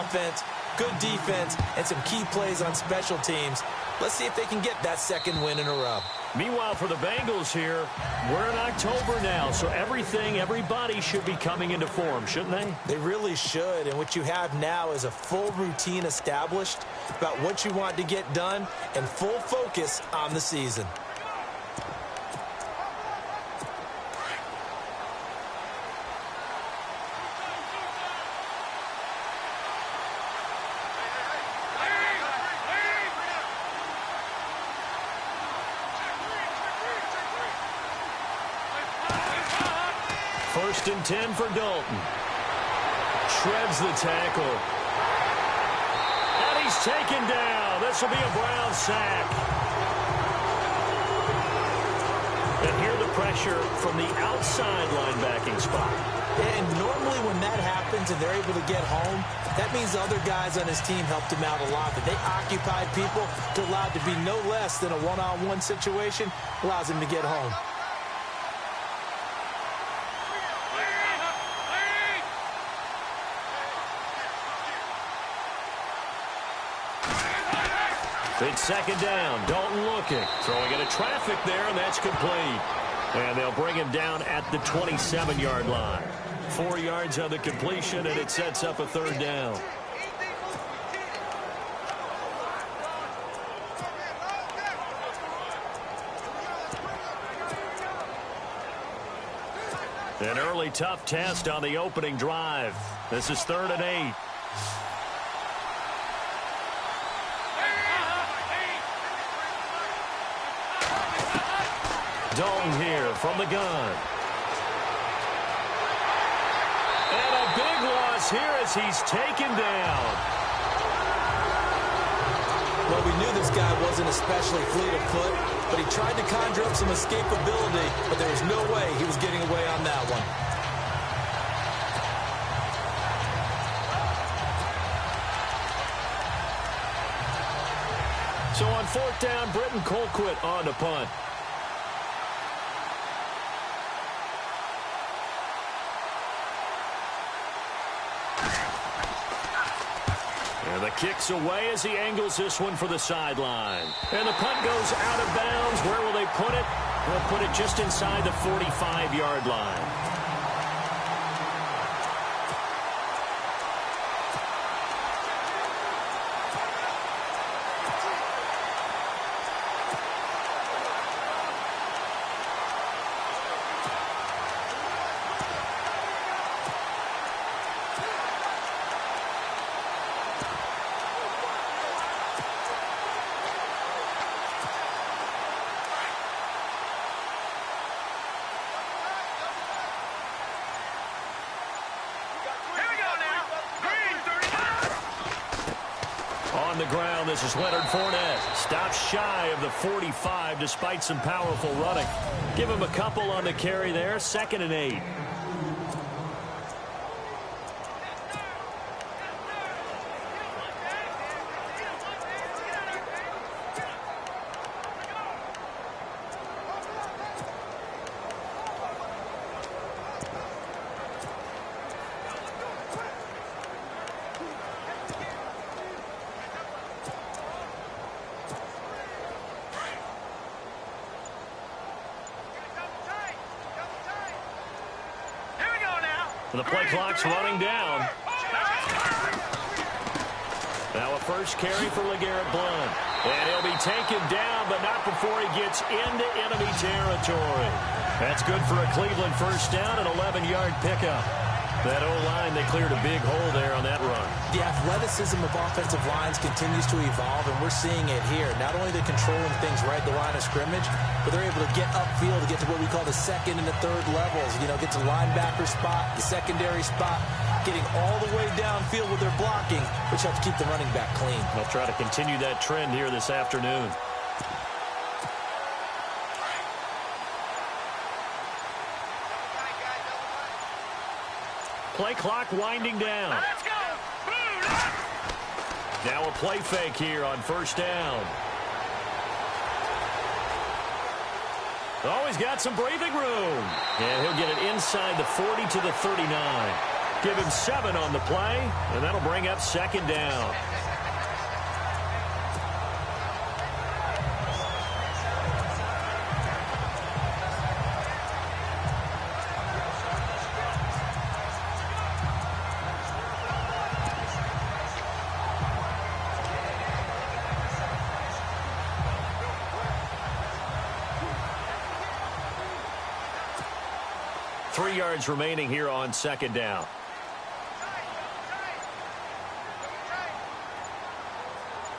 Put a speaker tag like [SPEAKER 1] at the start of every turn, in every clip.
[SPEAKER 1] offense, good defense, and some key plays on special teams. Let's see if they can get that second win in a row.
[SPEAKER 2] Meanwhile, for the Bengals here, we're in October now, so everybody should be coming into form, shouldn't they?
[SPEAKER 1] They really should, and what you have now is a full routine established about what you want to get done and full focus on the season.
[SPEAKER 2] First and 10 for Dalton. Shreds the tackle. And he's taken down. This will be a Brown sack. And here the pressure from the outside linebacking spot.
[SPEAKER 1] And normally when that happens and they're able to get home, that means the other guys on his team helped him out a lot. That they occupied people to allow it to be no less than a one-on-one situation, allows him to get home.
[SPEAKER 2] It's second down. Dalton looking. Throwing into traffic there, and that's complete. And they'll bring him down at the 27-yard line. 4 yards on the completion, and it sets up a third down. An early tough test on the opening drive. This is 3rd and 8. Dalton here from the gun. And a big loss here as he's taken down.
[SPEAKER 1] Well, we knew this guy wasn't especially fleet of foot, but he tried to conjure up some escapability, but there was no way he was getting away on that one.
[SPEAKER 2] So on 4th down, Britton Colquitt on to punt. And the kick's away as he angles this one for the sideline. And the punt goes out of bounds. Where will they put it? They'll put it just inside the 45-yard line. On the ground, this is Leonard Fournette. Stops shy of the 45 despite some powerful running. Give him a couple on the carry there. 2nd and 8. The play clock's running down. Now a first carry for LeGarrette Blount. And he'll be taken down, but not before he gets into enemy territory. That's good for a Cleveland first down, an 11-yard pickup. That O-line, they cleared a big hole there on that run.
[SPEAKER 1] The athleticism of offensive lines continues to evolve, and we're seeing it here. Not only are they controlling things right at the line of scrimmage, but they're able to get upfield to get to what we call the 2nd and the 3rd levels. You know, get to the linebacker spot, the secondary spot, getting all the way downfield with their blocking, which helps keep the running back clean.
[SPEAKER 2] They'll try to continue that trend here this afternoon. Play clock winding down. Let's go. Now a play fake here on first down. Oh, he's got some breathing room. And he'll get it inside the 40 to the 39. Give him 7 on the play, and that'll bring up second down. Three yards remaining here on second down.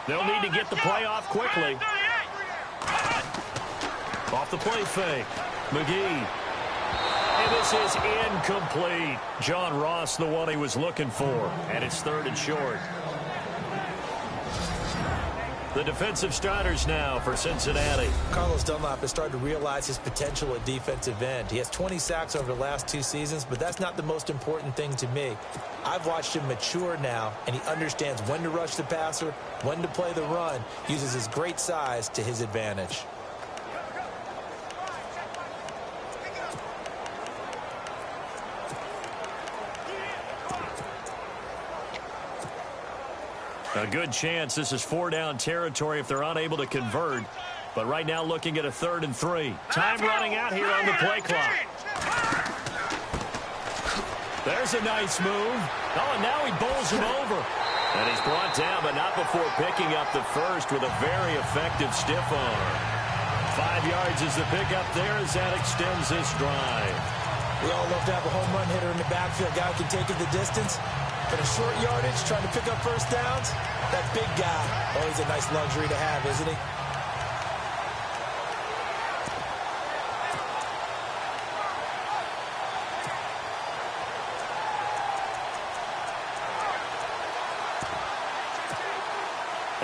[SPEAKER 2] They'll need to get the play off quickly. Off the play fake. McGee. And this is incomplete. John Ross, the one he was looking for. And it's 3rd and short. The defensive starters now for Cincinnati.
[SPEAKER 1] Carlos Dunlap has started to realize his potential at defensive end. He has 20 sacks over the last 2 seasons, but that's not the most important thing to me. I've watched him mature now, and he understands when to rush the passer, when to play the run, uses his great size to his advantage.
[SPEAKER 2] A good chance this is 4-down territory if they're unable to convert. But right now looking at a 3rd and 3. Time running out here on the play clock. There's a nice move. Oh, and now he bowls him over. And he's brought down, but not before picking up the first with a very effective stiff arm. 5 yards is the pickup there as that extends this drive.
[SPEAKER 1] We all love to have a home run hitter in the backfield. Guy who can take it the distance. But a short yardage, trying to pick up first downs, that big guy, always a nice luxury to have, isn't he?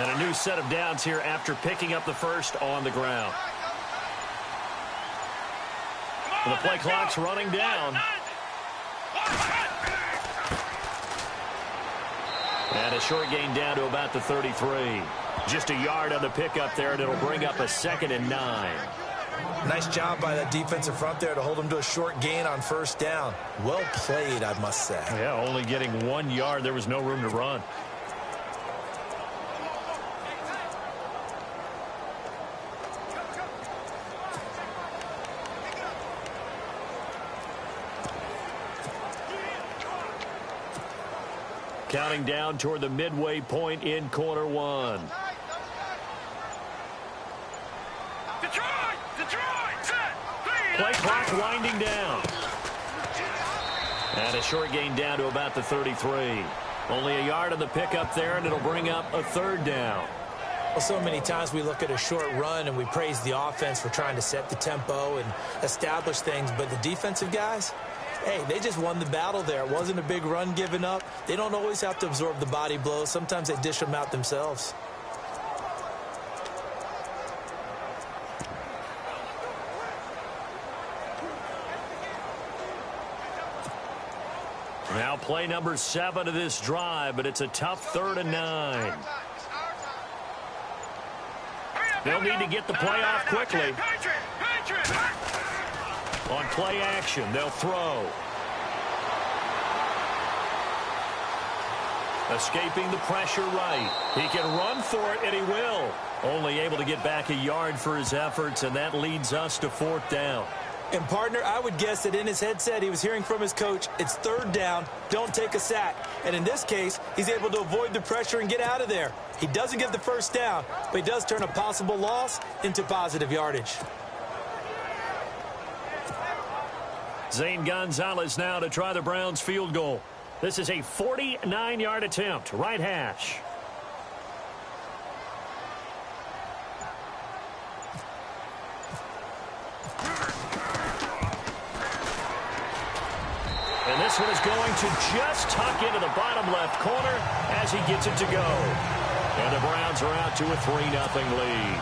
[SPEAKER 2] And a new set of downs here after picking up the first on the ground. And the play clock's running down. And a short gain down to about the 33. Just a yard on the pickup there, and it'll bring up a 2nd and 9.
[SPEAKER 1] Nice job by that defensive front there to hold him to a short gain on first down. Well played, I must say.
[SPEAKER 2] Yeah, only getting 1 yard. There was no room to run. Counting down toward the midway point in quarter 1. Play clock winding down. And a short gain down to about the 33. Only a yard on the pickup there, and it'll bring up a 3rd down.
[SPEAKER 1] Well, so many times we look at a short run and we praise the offense for trying to set the tempo and establish things, but the defensive guys, hey, they just won the battle there. It wasn't a big run given up. They don't always have to absorb the body blows. Sometimes they dish them out themselves.
[SPEAKER 2] Now play number 7 of this drive, but it's a tough 3rd and 9. They'll need to get the play off quickly. On play action, they'll throw. Escaping the pressure right. He can run for it, and he will. Only able to get back a yard for his efforts, and that leads us to 4th down.
[SPEAKER 1] And, partner, I would guess that in his headset he was hearing from his coach, it's 3rd down, don't take a sack. And in this case, he's able to avoid the pressure and get out of there. He doesn't get the first down, but he does turn a possible loss into positive yardage.
[SPEAKER 2] Zane Gonzalez now to try the Browns field goal. This is a 49-yard attempt, right hash. And this one is going to just tuck into the bottom left corner as he gets it to go. And the Browns are out to a 3-0 lead.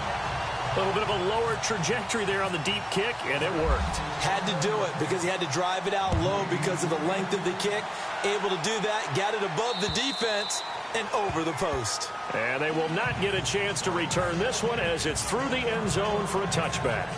[SPEAKER 2] A little bit of a lower trajectory there on the deep kick, and it worked.
[SPEAKER 1] Had to do it because he had to drive it out low because of the length of the kick. Able to do that, got it above the defense and over the post.
[SPEAKER 2] And they will not get a chance to return this one as it's through the end zone for a touchback.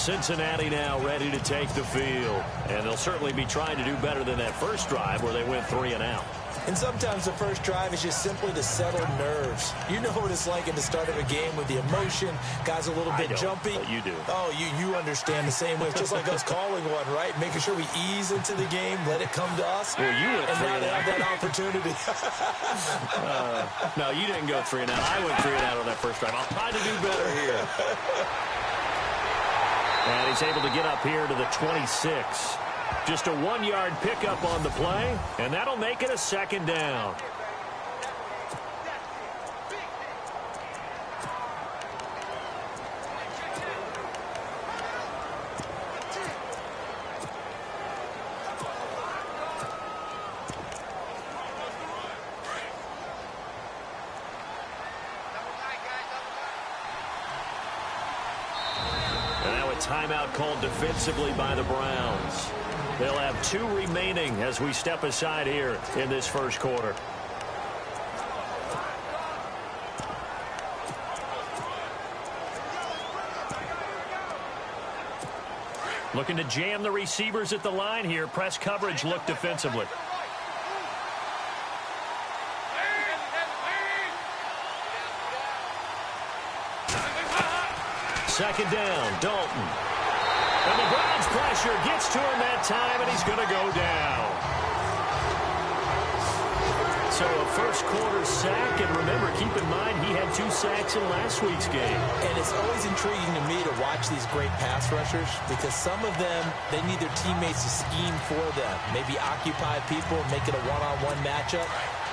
[SPEAKER 2] Cincinnati now ready to take the field. And they'll certainly be trying to do better than that first drive where they went 3 and out.
[SPEAKER 1] And sometimes the first drive is just simply to settle nerves. You know what it's like at the start of a game with the emotion. Guys a little bit jumpy.
[SPEAKER 2] But you do.
[SPEAKER 1] Oh, you understand the same way. It's just like us calling one, right? Making sure we ease into the game, let it come to us.
[SPEAKER 2] Well, you went 3 and out.
[SPEAKER 1] Now they have that opportunity.
[SPEAKER 2] No, you didn't go 3 and out. I went 3 and out on that first drive. I'll try to do better here. And he's able to get up here to the 26. Just a 1-yard pickup on the play, and that'll make it a 2nd down. And now a timeout called defensively by the Browns. They'll have 2 remaining as we step aside here in this first quarter. Looking to jam the receivers at the line here. Press coverage look defensively. Second down, Dalton. And the Browns pressure gets to him that time, and he's going to go down. So a first quarter sack, and remember, keep in mind, he had 2 sacks in last week's game.
[SPEAKER 1] And it's always intriguing to me to watch these great pass rushers because some of them, they need their teammates to scheme for them. Maybe occupy people, make it a one-on-one matchup.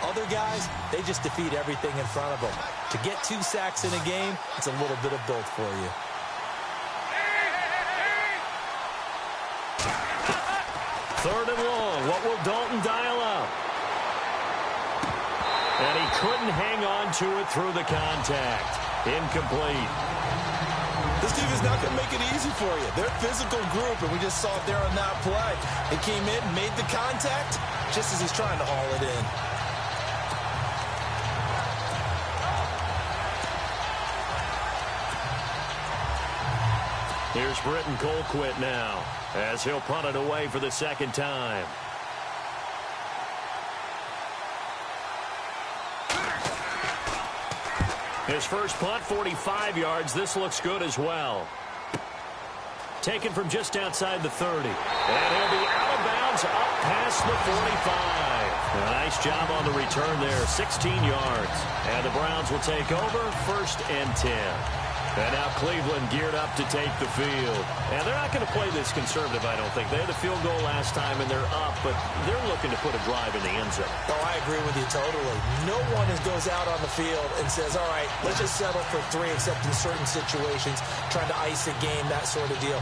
[SPEAKER 1] Other guys, they just defeat everything in front of them. To get 2 sacks in a game, it's a little bit of both for you.
[SPEAKER 2] Third and long. What will Dalton dial up? And he couldn't hang on to it through the contact. Incomplete.
[SPEAKER 1] This team is not going to make it easy for you. They're a physical group, and we just saw it there on that play. They came in, made the contact, just as he's trying to haul it in.
[SPEAKER 2] Here's Britton Colquitt now, as he'll punt it away for the 2nd time. His first punt, 45 yards. This looks good as well. Taken from just outside the 30. And he'll be out of bounds up past the 45. A nice job on the return there, 16 yards. And the Browns will take over, 1st and 10. And now Cleveland geared up to take the field. And they're not going to play this conservative, I don't think. They had the field goal last time, and they're up, but they're looking to put a drive in the end zone.
[SPEAKER 1] Oh, I agree with you totally. No one goes out on the field and says, all right, let's just settle for 3, except in certain situations, trying to ice a game, that sort of deal.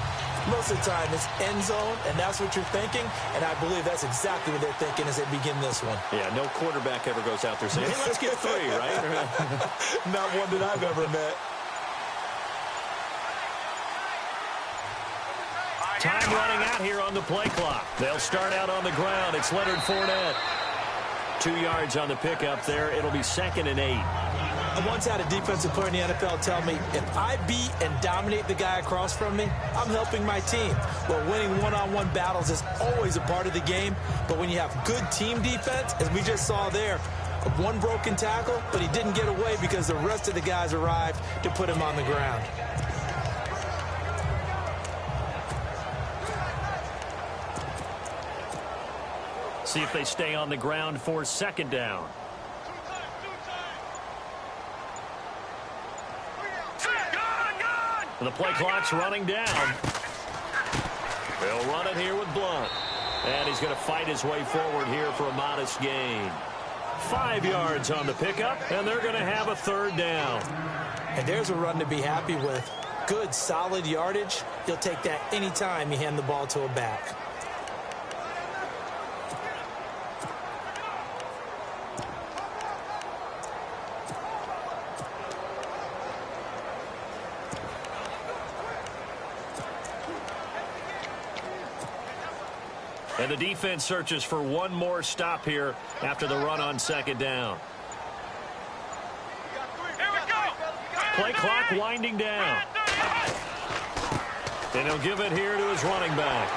[SPEAKER 1] Most of the time, it's end zone, and that's what you're thinking, and I believe that's exactly what they're thinking as they begin this one.
[SPEAKER 2] Yeah, no quarterback ever goes out there saying, hey, let's get 3, right?
[SPEAKER 1] Not one that I've ever met.
[SPEAKER 2] Time running out here on the play clock. They'll start out on the ground. It's Leonard Fournette. 2 yards on the pickup there. It'll be 2nd and 8.
[SPEAKER 1] I once had a defensive player in the NFL tell me, if I beat and dominate the guy across from me, I'm helping my team. Well, winning one-on-one battles is always a part of the game, but when you have good team defense, as we just saw there, one broken tackle, but he didn't get away because the rest of the guys arrived to put him on the ground.
[SPEAKER 2] See if they stay on the ground for 2nd down. The play clock's running down. They'll run it here with Blunt. And he's going to fight his way forward here for a modest gain. 5 yards on the pickup, and they're going to have a 3rd down.
[SPEAKER 1] And there's a run to be happy with. Good, solid yardage. You'll take that anytime you hand the ball to a back.
[SPEAKER 2] And the defense searches for one more stop here after the run on 2nd down. Play clock winding down. And he'll give it here to his running back.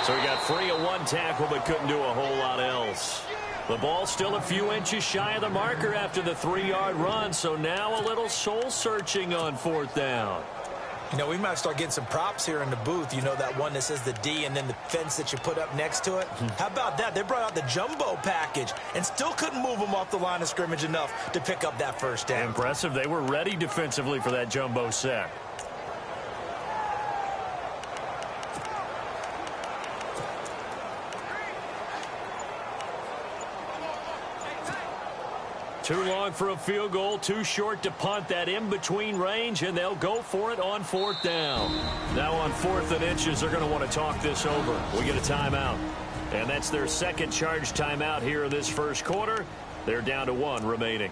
[SPEAKER 2] So he got free of one tackle but couldn't do a whole lot else. The ball still a few inches shy of the marker after the 3-yard run, so now a little soul-searching on 4th down.
[SPEAKER 1] You know, we might start getting some props here in the booth. You know, that one that says the D and then the fence that you put up next to it? How about that? They brought out the jumbo package and still couldn't move them off the line of scrimmage enough to pick up that first down.
[SPEAKER 2] Impressive. They were ready defensively for that jumbo set. Too long for a field goal, too short to punt. That in-between range, and they'll go for it on 4th down. Now on 4th and inches, they're going to want to talk this over. We get a timeout. And that's their second charge timeout here in this first quarter. They're down to 1 remaining.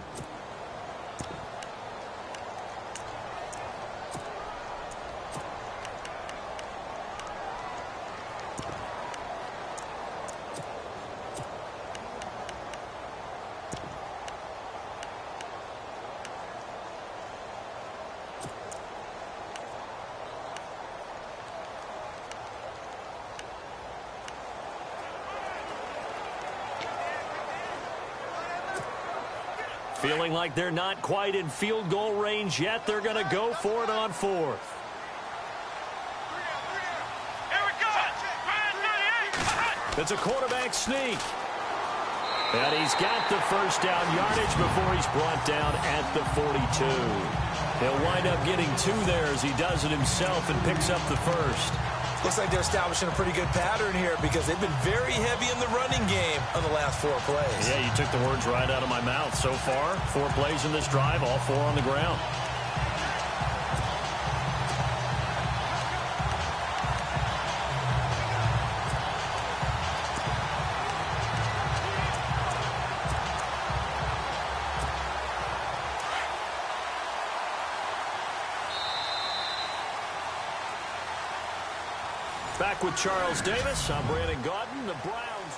[SPEAKER 2] Feeling like they're not quite in field goal range yet. They're going to go for it on 4th. It's a quarterback sneak. And he's got the first down yardage before he's brought down at the 42. He'll wind up getting 2 there as he does it himself and picks up the first.
[SPEAKER 1] Looks like they're establishing a pretty good pattern here because they've been very heavy in the running game on the last 4 plays.
[SPEAKER 2] Yeah, you took the words right out of my mouth. So far, 4 plays in this drive, all 4 on the ground. Back with Charles Davis. I'm Brandon Gaudin. The Browns.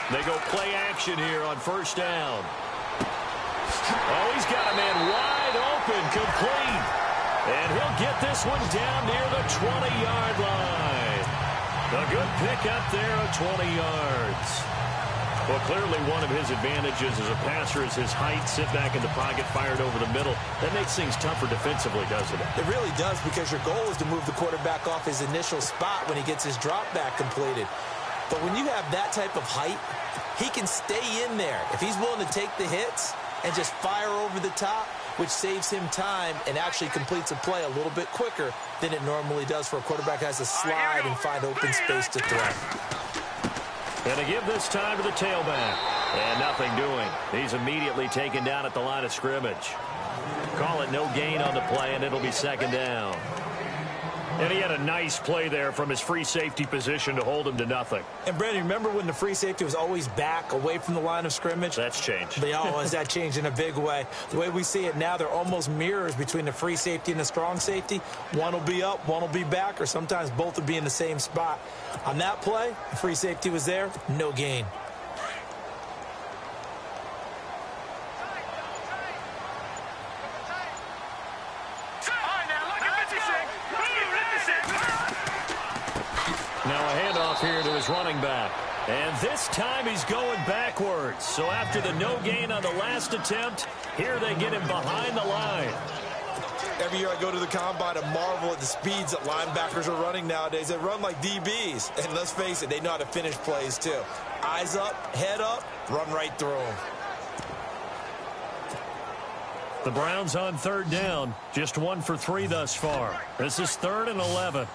[SPEAKER 2] They go play action here on first down. Oh, he's got a man wide open, complete. And he'll get this one down near the 20-yard line. A good pickup there of 20 yards. Well, clearly one of his advantages as a passer is his height. Sit back in the pocket, fired over the middle. That makes things tougher defensively, doesn't it?
[SPEAKER 1] It really does, because your goal is to move the quarterback off his initial spot when he gets his drop back completed. But when you have that type of height, he can stay in there if he's willing to take the hits and just fire over the top, which saves him time and actually completes a play a little bit quicker than it normally does for a quarterback who has to slide and find open space to throw.
[SPEAKER 2] And to give this time to the tailback. And nothing doing. He's immediately taken down at the line of scrimmage. Call it no gain on the play, and it'll be second down. And he had a nice play there from his free safety position to hold him to nothing.
[SPEAKER 1] And, Brandon, remember when the free safety was always back away from the line of scrimmage?
[SPEAKER 2] That's changed.
[SPEAKER 1] That changed in a big way. The way we see it now, they're almost mirrors between the free safety and the strong safety. One will be up, one will be back, or sometimes both will be in the same spot. On that play, the free safety was there, no gain.
[SPEAKER 2] Now a handoff here to his running back. And this time he's going backwards. So after the no gain on the last attempt, here they get him behind the line.
[SPEAKER 1] Every year I go to the combine and marvel at the speeds that linebackers are running nowadays. They run like DBs. And let's face it, they know how to finish plays too. Eyes up, head up, run right through them.
[SPEAKER 2] The Browns on third down. Just 1 for 3 thus far. This is 3rd and 11.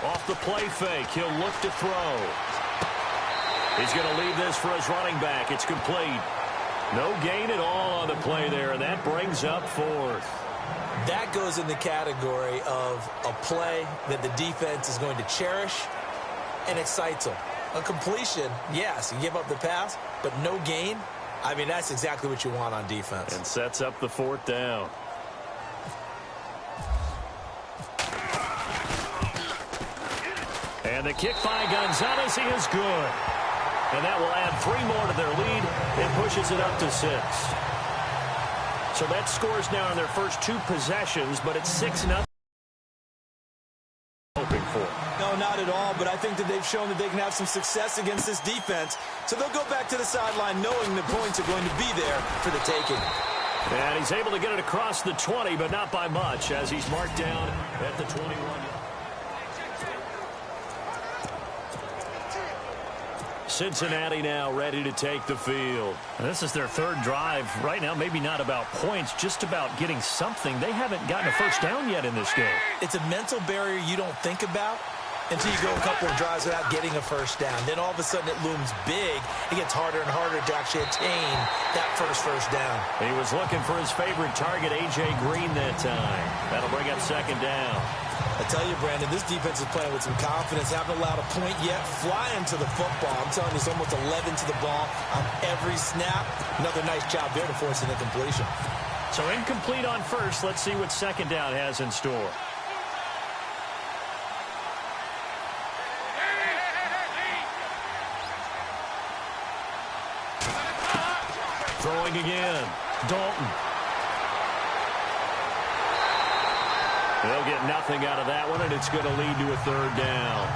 [SPEAKER 3] Off the play fake, he'll look to throw.
[SPEAKER 2] He's going to leave this for his running back. It's complete. No gain at all on the play there, and that brings up fourth.
[SPEAKER 1] That goes in the category of a play that the defense is going to cherish and excites them. A completion, yes, you give up the pass, but no gain. I mean, that's exactly what you want on defense.
[SPEAKER 2] And sets up the fourth down. And the kick by Gonzalez, he is good. And that will add 3 more to their lead and pushes it up to 6. So that scores now in their first 2 possessions, but it's 6-0. Hoping for.
[SPEAKER 1] No, not at all, but I think that they've shown that they can have some success against this defense. So they'll go back to the sideline knowing the points are going to be there for the taking.
[SPEAKER 2] And he's able to get it across the 20, but not by much, as he's marked down at the 21. Cincinnati now ready to take the field.
[SPEAKER 3] And this is their 3rd drive. Right now, maybe not about points, just about getting something. They haven't gotten a first down yet in this game.
[SPEAKER 1] It's a mental barrier you don't think about until you go a couple of drives without getting a first down. Then all of a sudden it looms big. It gets harder and harder to actually attain that first down.
[SPEAKER 2] He was looking for his favorite target, A.J. Green, that time. That'll bring up 2nd down.
[SPEAKER 1] I tell you, Brandon, this defense is playing with some confidence. Haven't allowed a point yet. Flying to the football. I'm telling you, it's almost 11 to the ball on every snap. Another nice job there to force an incompletion.
[SPEAKER 3] So incomplete on first. Let's see what 2nd down has in store.
[SPEAKER 2] Throwing again. Dalton. They'll get nothing out of that one, and it's going to lead to a 3rd down.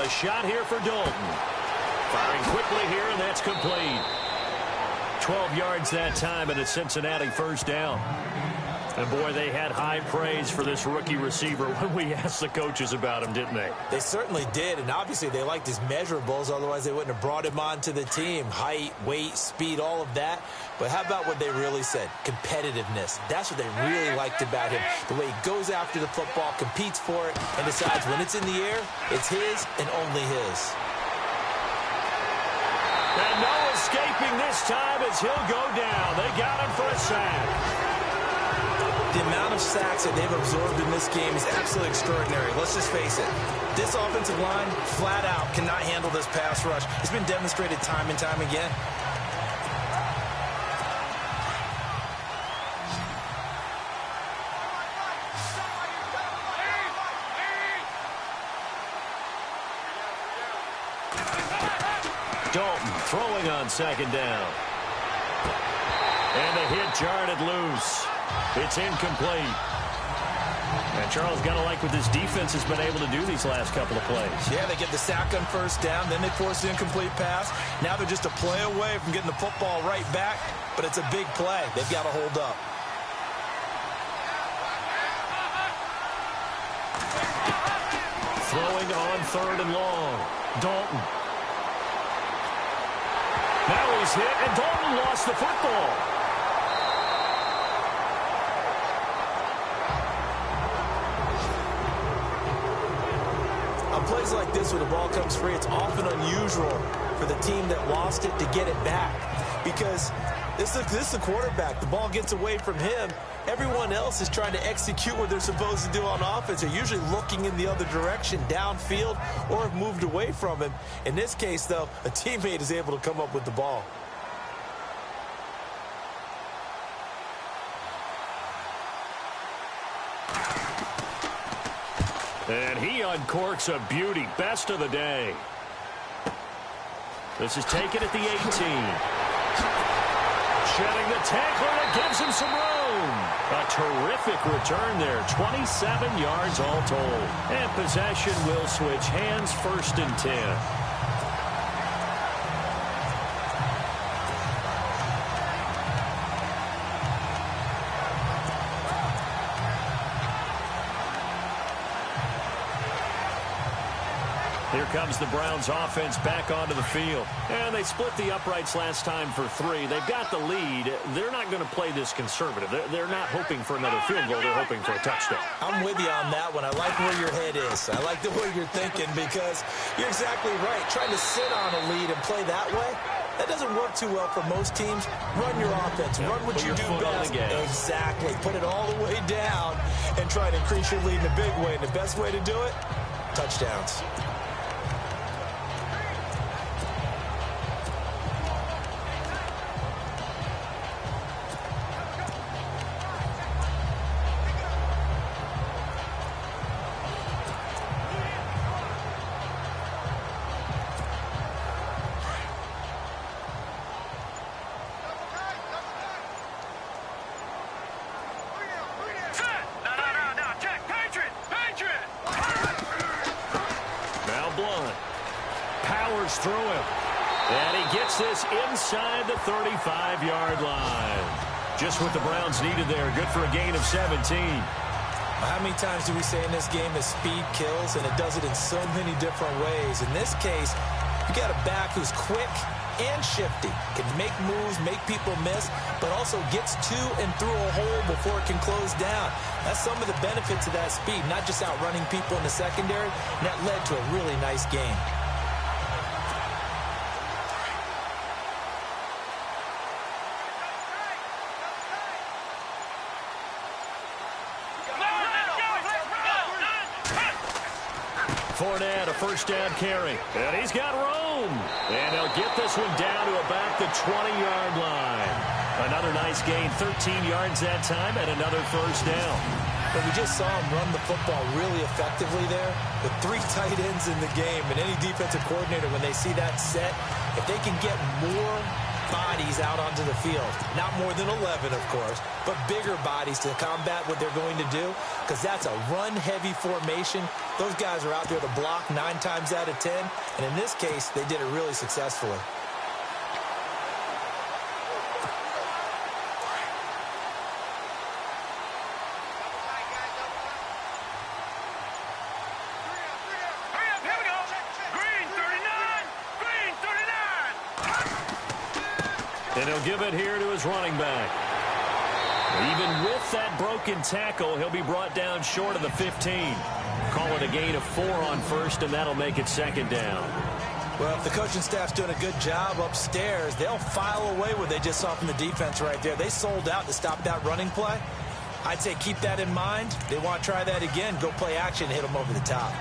[SPEAKER 2] Shot here for Dalton. Firing quickly here, and that's complete. 12 yards that time, and it's Cincinnati 1st down. And, boy, they had high praise for this rookie receiver when we asked the coaches about him, didn't they?
[SPEAKER 1] They certainly did, and obviously they liked his measurables. Otherwise, they wouldn't have brought him onto the team. Height, weight, speed, all of that. But how about what they really said? Competitiveness. That's what they really liked about him. The way he goes after the football, competes for it, and decides when it's in the air, it's his and only his.
[SPEAKER 2] And no escaping this time as he'll go down. They got him for a sack.
[SPEAKER 1] The amount of sacks that they've absorbed in this game is absolutely extraordinary. Let's just face it. This offensive line, flat out, cannot handle this pass rush. It's been demonstrated time and time again.
[SPEAKER 2] Dalton throwing on 2nd down. And the hit jarred loose. It's incomplete.
[SPEAKER 3] And Charles, got to like what this defense has been able to do these last couple of plays.
[SPEAKER 1] Yeah, they get the sack on 1st down, then they force the incomplete pass. Now they're just a play away from getting the football right back, but it's a big play. They've got to hold up.
[SPEAKER 2] Throwing on 3rd and long. Dalton. Now he's hit, and Dalton lost the football.
[SPEAKER 1] On plays like this where the ball comes free, it's often unusual for the team that lost it to get it back. Because this is the quarterback. The ball gets away from him. Everyone else is trying to execute what they're supposed to do on offense. They're usually looking in the other direction, downfield, or have moved away from him. In this case, though, a teammate is able to come up with the ball.
[SPEAKER 2] And he uncorks a beauty. Best of the day. This is taken at the 18. Shedding the tackler that gives him some room. A terrific return there. 27 yards all told. And possession will switch hands. 1st and 10. Here comes the Browns offense back onto the field. And they split the uprights last time for 3. They've got the lead. They're not going to play this conservative. They're not hoping for another field goal. They're hoping for a touchdown.
[SPEAKER 1] I'm with you on that one. I like where your head is. I like the way you're thinking because you're exactly right. Trying to sit on a lead and play that way, that doesn't work too well for most teams. Run your offense. Run what you do best. Exactly. Put it all the way down and try to increase your lead in a big way. And the best way to do it, touchdowns.
[SPEAKER 2] Through him. And he gets this inside the 35-yard line. Just what the Browns needed there. Good for a gain of 17.
[SPEAKER 1] How many times do we say in this game that speed kills, and it does it in so many different ways? In this case, you got a back who's quick and shifty, can make moves, make people miss, but also gets to and through a hole before it can close down. That's some of the benefits of that speed, not just outrunning people in the secondary, and that led to a really nice game.
[SPEAKER 2] Fournette, a first down carry. And he's got room. And he'll get this one down to about the 20-yard line. Another nice gain, 13 yards that time, and another first down.
[SPEAKER 1] But we just saw him run the football really effectively there with 3 tight ends in the game. And any defensive coordinator, when they see that set, if they can get more bodies out onto the field, not more than 11, of course, but bigger bodies to combat what they're going to do, because that's a run-heavy formation. Those guys are out there to block 9 times out of 10, and in this case, they did it really successfully.
[SPEAKER 2] And he'll give it here to his running back. Even with that broken tackle, he'll be brought down short of the 15. Call it a gain of 4 on first, and that'll make it second down.
[SPEAKER 1] Well, if the coaching staff's doing a good job upstairs, they'll file away what they just saw from the defense right there. They sold out to stop that running play. I'd say keep that in mind. They want to try that again. Go play action, hit them over the top.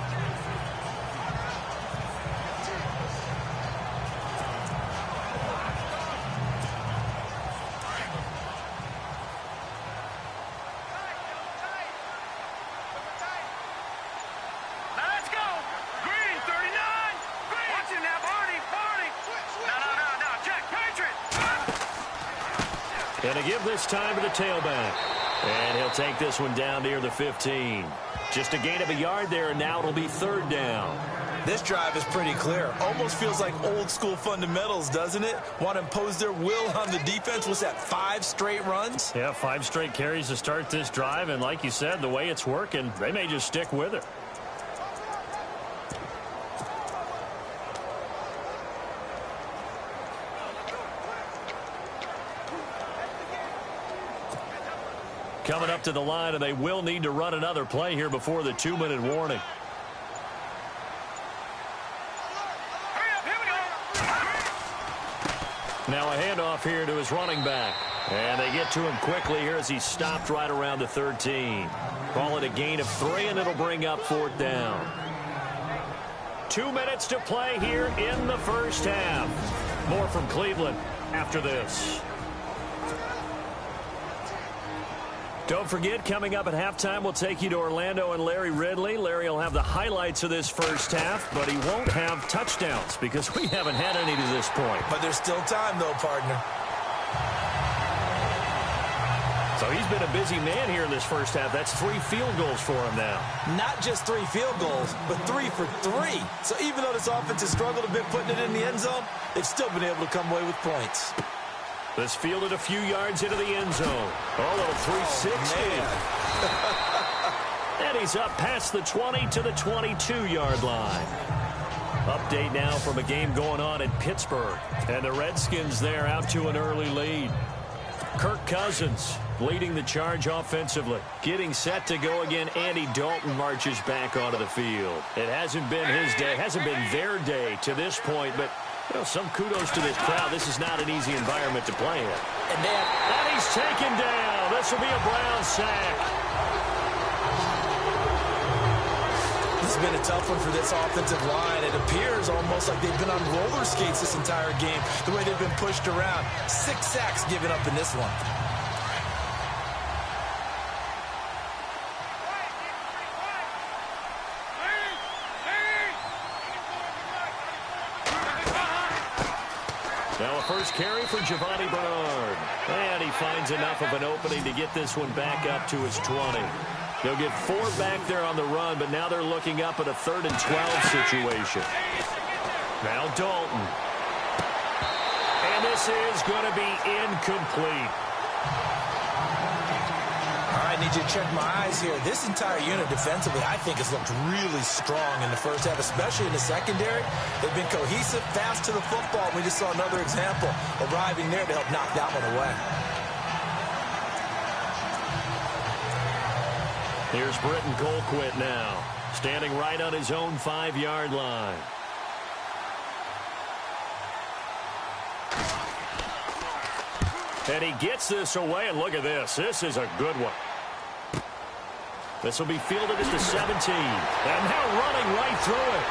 [SPEAKER 2] And to give this time to the tailback. And he'll take this one down near the 15. Just a gain of a yard there, and now it'll be third down.
[SPEAKER 1] This drive is pretty clear. Almost feels like old school fundamentals, doesn't it? Want to impose their will on the defense. What's that, 5 straight runs?
[SPEAKER 3] Yeah, 5 straight carries to start this drive. And like you said, the way it's working, they may just stick with it. Coming up to the line, and they will need to run another play here before the 2-minute warning. Now a handoff here to his running back. And they get to him quickly here as he's stopped right around the 13. Call it a gain of 3, and it'll bring up 4th down. 2 minutes to play here in the first half. More from Cleveland after this. Don't forget, coming up at halftime, we'll take you to Orlando and Larry Ridley. Larry will have the highlights of this first half, but he won't have touchdowns because we haven't had any to this point.
[SPEAKER 1] But there's still time, though, partner.
[SPEAKER 3] So he's been a busy man here in this first half. That's 3 field goals for him now.
[SPEAKER 1] Not just 3 field goals, but 3 for 3. So even though this offense has struggled a bit putting it in the end zone, they've still been able to come away with points.
[SPEAKER 2] This fielded a few yards into the end zone. Oh, a little 360.
[SPEAKER 1] Oh,
[SPEAKER 2] and he's up past the 20 to the 22-yard line.
[SPEAKER 3] Update now from a game going on in Pittsburgh. And the Redskins there out to an early lead. Kirk Cousins leading the charge offensively. Getting set to go again. Andy Dalton marches back onto the field. It hasn't been his day. It hasn't been their day to this point, but some kudos to this crowd. This is not an easy environment to play in. And he's taken down. This will be a Brown sack.
[SPEAKER 1] This has been a tough one for this offensive line. It appears almost like they've been on roller skates this entire game, the way they've been pushed around. 6 sacks given up in this one.
[SPEAKER 3] Now a first carry for Giovanni Bernard. And he finds enough of an opening to get this one back up to his 20. They'll get 4 back there on the run, but now they're looking up at a 3rd and 12 situation. Now Dalton. And this is going to be incomplete.
[SPEAKER 1] All right, need you to check my eyes here. This entire unit defensively, I think, has looked really strong in the first half, especially in the secondary. They've been cohesive, fast to the football. We just saw another example arriving there to help knock that one away.
[SPEAKER 3] Here's Britton Colquitt now, standing right on his own 5-yard line. And he gets this away, and look at this. This is a good one. This will be fielded at the 17. And now running right through it.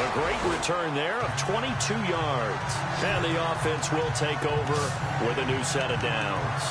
[SPEAKER 3] A great return there of 22 yards. And the offense will take over with a new set of downs.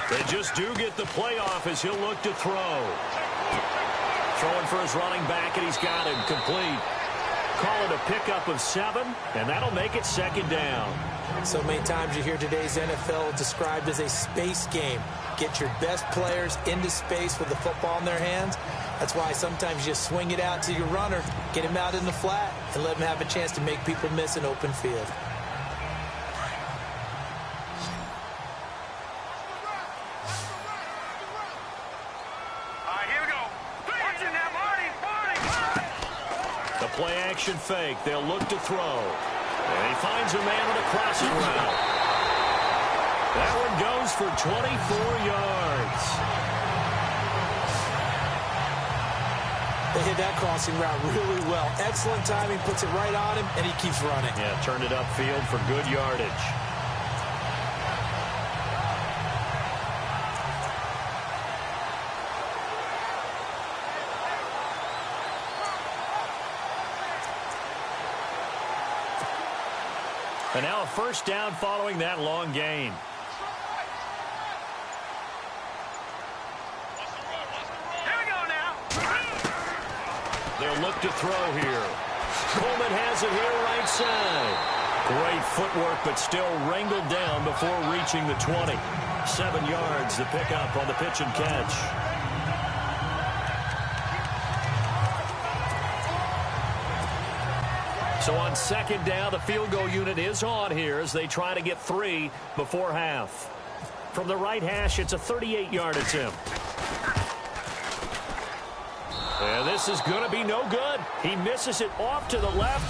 [SPEAKER 3] They just do get the playoff as he'll look to throw. Throwing for his running back, and he's got him complete. Call it a pickup of 7, and that'll make it 2nd down.
[SPEAKER 1] So many times you hear today's NFL described as a space game. Get your best players into space with the football in their hands. That's why sometimes you swing it out to your runner, get him out in the flat, and let him have a chance to make people miss an open field.
[SPEAKER 3] Play-action fake. They'll look to throw. And he finds a man on a crossing route. That one goes for 24 yards.
[SPEAKER 1] They hit that crossing route really well. Excellent timing, puts it right on him, and he keeps running.
[SPEAKER 3] Yeah, turned it upfield for good yardage. And now a first down following that long gain.
[SPEAKER 4] Here we go now.
[SPEAKER 3] They'll look to throw here. Coleman has it here right side. Great footwork, but still wrangled down before reaching the 20. 7 yards, the pickup on the pitch and catch. So on 2nd down, the field goal unit is on here as they try to get 3 before half. From the right hash, it's a 38-yard attempt. And this is going to be no good. He misses it off to the left.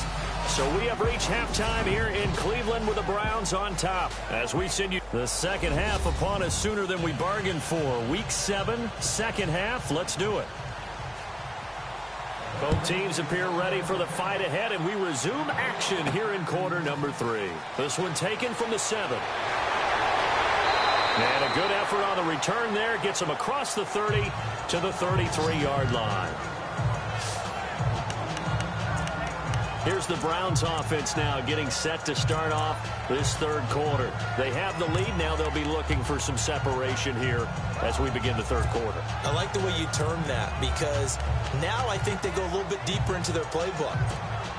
[SPEAKER 3] So we have reached halftime here in Cleveland with the Browns on top. As we send you the second half upon us sooner than we bargained for. Week 7, second half. Let's do it. Both teams appear ready for the fight ahead, and we resume action here in quarter number 3. This one taken from the 7. And a good effort on the return there. Gets him across the 30 to the 33-yard line. Here's the Browns offense now getting set to start off this third quarter. They have the lead now. They'll be looking for some separation here as we begin the third quarter.
[SPEAKER 1] I like the way you term that because now I think they go a little bit deeper into their playbook.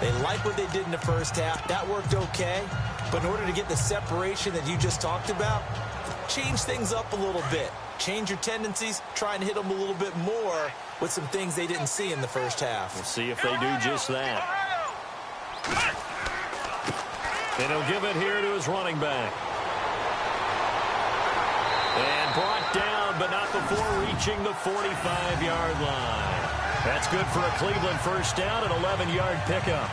[SPEAKER 1] They like what they did in the first half. That worked okay. But in order to get the separation that you just talked about, change things up a little bit. Change your tendencies. Try and hit them a little bit more with some things they didn't see in the first half.
[SPEAKER 3] We'll see if they do just that. And he'll give it here to his running back. And brought down, but not before reaching the 45-yard line. That's good for a Cleveland first down, an 11-yard pickup.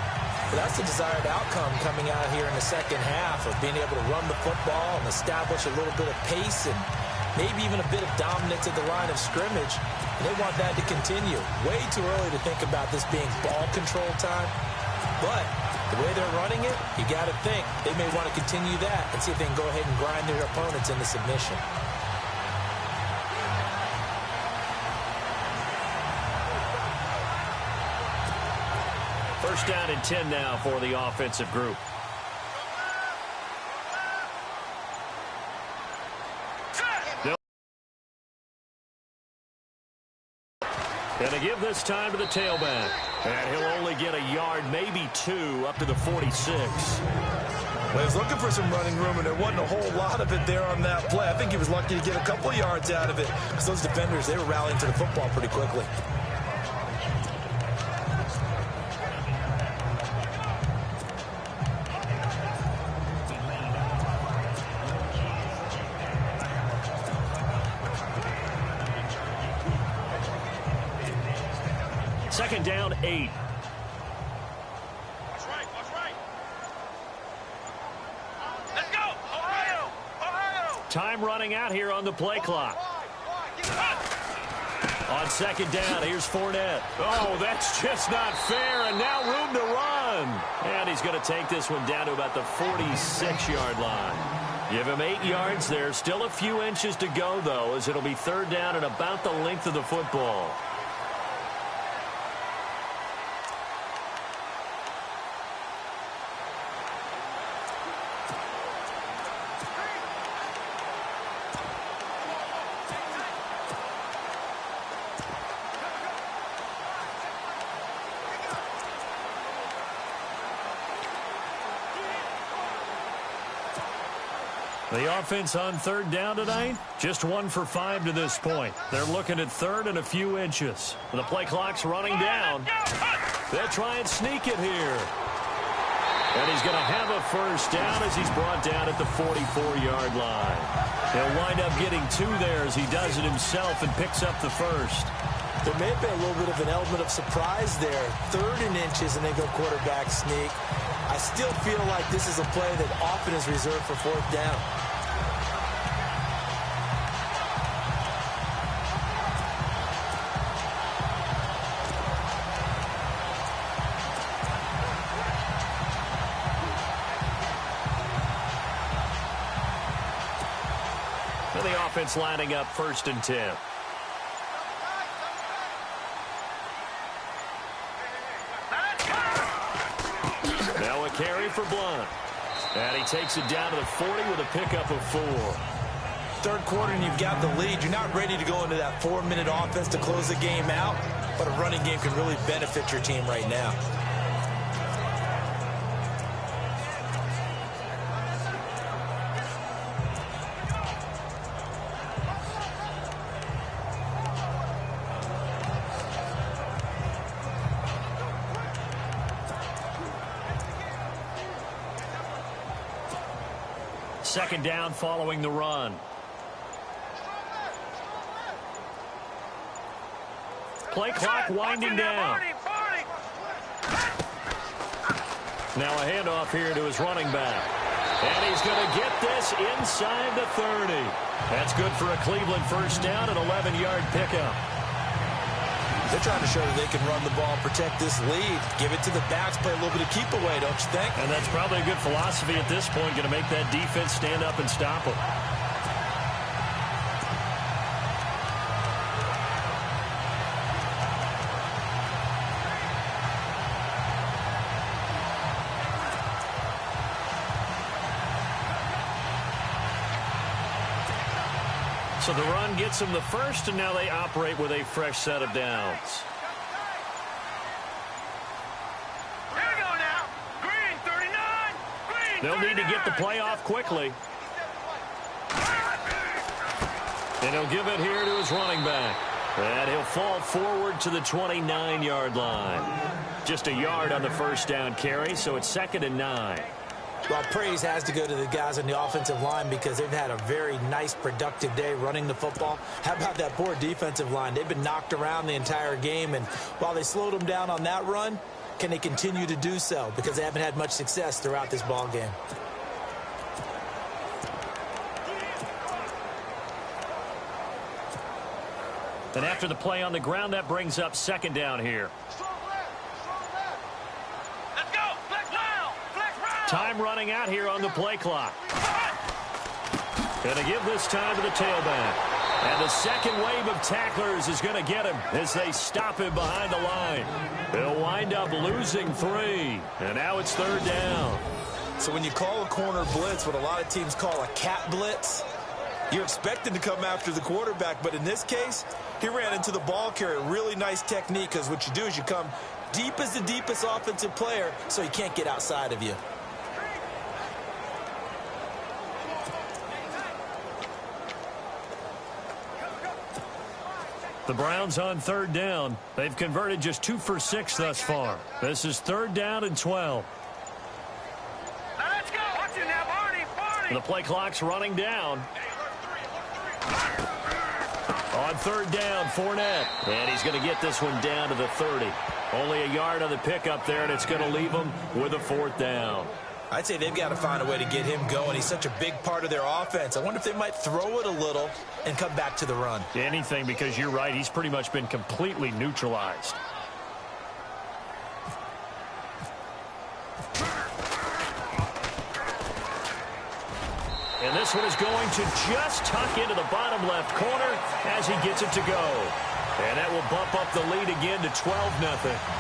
[SPEAKER 1] Well, that's the desired outcome coming out here in the second half of being able to run the football and establish a little bit of pace and maybe even a bit of dominance at the line of scrimmage. And they want that to continue. Way too early to think about this being ball control time. But the way they're running it, you got to think they may want to continue that and see if they can go ahead and grind their opponents into submission.
[SPEAKER 3] First down and 10 now for the offensive group. And they give this time to the tailback. And he'll only get a yard, maybe two, up to the 46.
[SPEAKER 1] Well, he was looking for some running room, and there wasn't a whole lot of it there on that play. I think he was lucky to get a couple of yards out of it because those defenders, they were rallying to the football pretty quickly.
[SPEAKER 3] Second down, 8.
[SPEAKER 4] Watch right. Let's go. Ohio.
[SPEAKER 3] Time running out here on the play clock. On second down, here's Fournette. Oh, that's just not fair, and now room to run. And he's going to take this one down to about the 46-yard line. Give him 8 yards there. Still a few inches to go, though, as it'll be third down and about the length of the football. The offense on third down tonight, just 1 for 5 to this point. They're looking at third and a few inches. The play clock's running down. They'll try and sneak it here. And he's going to have a first down as he's brought down at the 44-yard line. He'll wind up getting 2 there as he does it himself and picks up the first.
[SPEAKER 1] There may have been a little bit of an element of surprise there. Third and inches, and they go quarterback sneak. I still feel like this is a play that often is reserved for fourth down.
[SPEAKER 3] And the offense lining up first and 10. Now a carry for Blunt. And he takes it down to the 40 with a pickup of 4.
[SPEAKER 1] Third quarter and you've got the lead. You're not ready to go into that 4-minute offense to close the game out, but a running game can really benefit your team right now.
[SPEAKER 3] Second down following the run. Play clock winding down. Now a handoff here to his running back. And he's going to get this inside the 30. That's good for a Cleveland first down, an 11-yard pickup.
[SPEAKER 1] They're trying to show that they can run the ball, protect this lead, give it to the backs, play a little bit of keep away, don't you think?
[SPEAKER 3] And that's probably a good philosophy at this point, going to make that defense stand up and stop them. So the run gets them the first, and now they operate with a fresh set of downs.
[SPEAKER 4] Here we go now. Green, 39. Green,
[SPEAKER 3] They'll need to get the play off quickly. And he'll give it here to his running back. And he'll fall forward to the 29-yard line. Just a yard on the first down carry, so it's 2nd and 9.
[SPEAKER 1] Well, praise has to go to the guys on the offensive line because they've had a very nice, productive day running the football. How about that poor defensive line? They've been knocked around the entire game, and while they slowed them down on that run, can they continue to do so? Because they haven't had much success throughout this ball game.
[SPEAKER 3] And after the play on the ground, that brings up 2nd down here.
[SPEAKER 4] Let's go. Flex round. Flex round.
[SPEAKER 3] Time running out here on the play clock. Going to give this time to the tailback. And the second wave of tacklers is going to get him as they stop him behind the line. They'll wind up losing 3. And now it's 3rd down.
[SPEAKER 1] So when you call a corner blitz, what a lot of teams call a cat blitz, you're expected to come after the quarterback, but in this case, he ran into the ball carrier. Really nice technique, because what you do is you come deep as the deepest offensive player so he can't get outside of you.
[SPEAKER 3] The Browns on 3rd down. They've converted just 2 for 6 thus far. This is 3rd down and 12.
[SPEAKER 4] Now let's go. Watch it now, Barney.
[SPEAKER 3] The play clock's running down. On 3rd down, Fournette. And he's going to get this one down to the 30. Only a yard on the pickup there, and it's going to leave him with a 4th down.
[SPEAKER 1] I'd say they've got to find a way to get him going. He's such a big part of their offense. I wonder if they might throw it a little and come back to the run.
[SPEAKER 3] Anything, because you're right. He's pretty much been completely neutralized. And this one is going to just tuck into the bottom left corner as he gets it to go. And that will bump up the lead again to 12-0.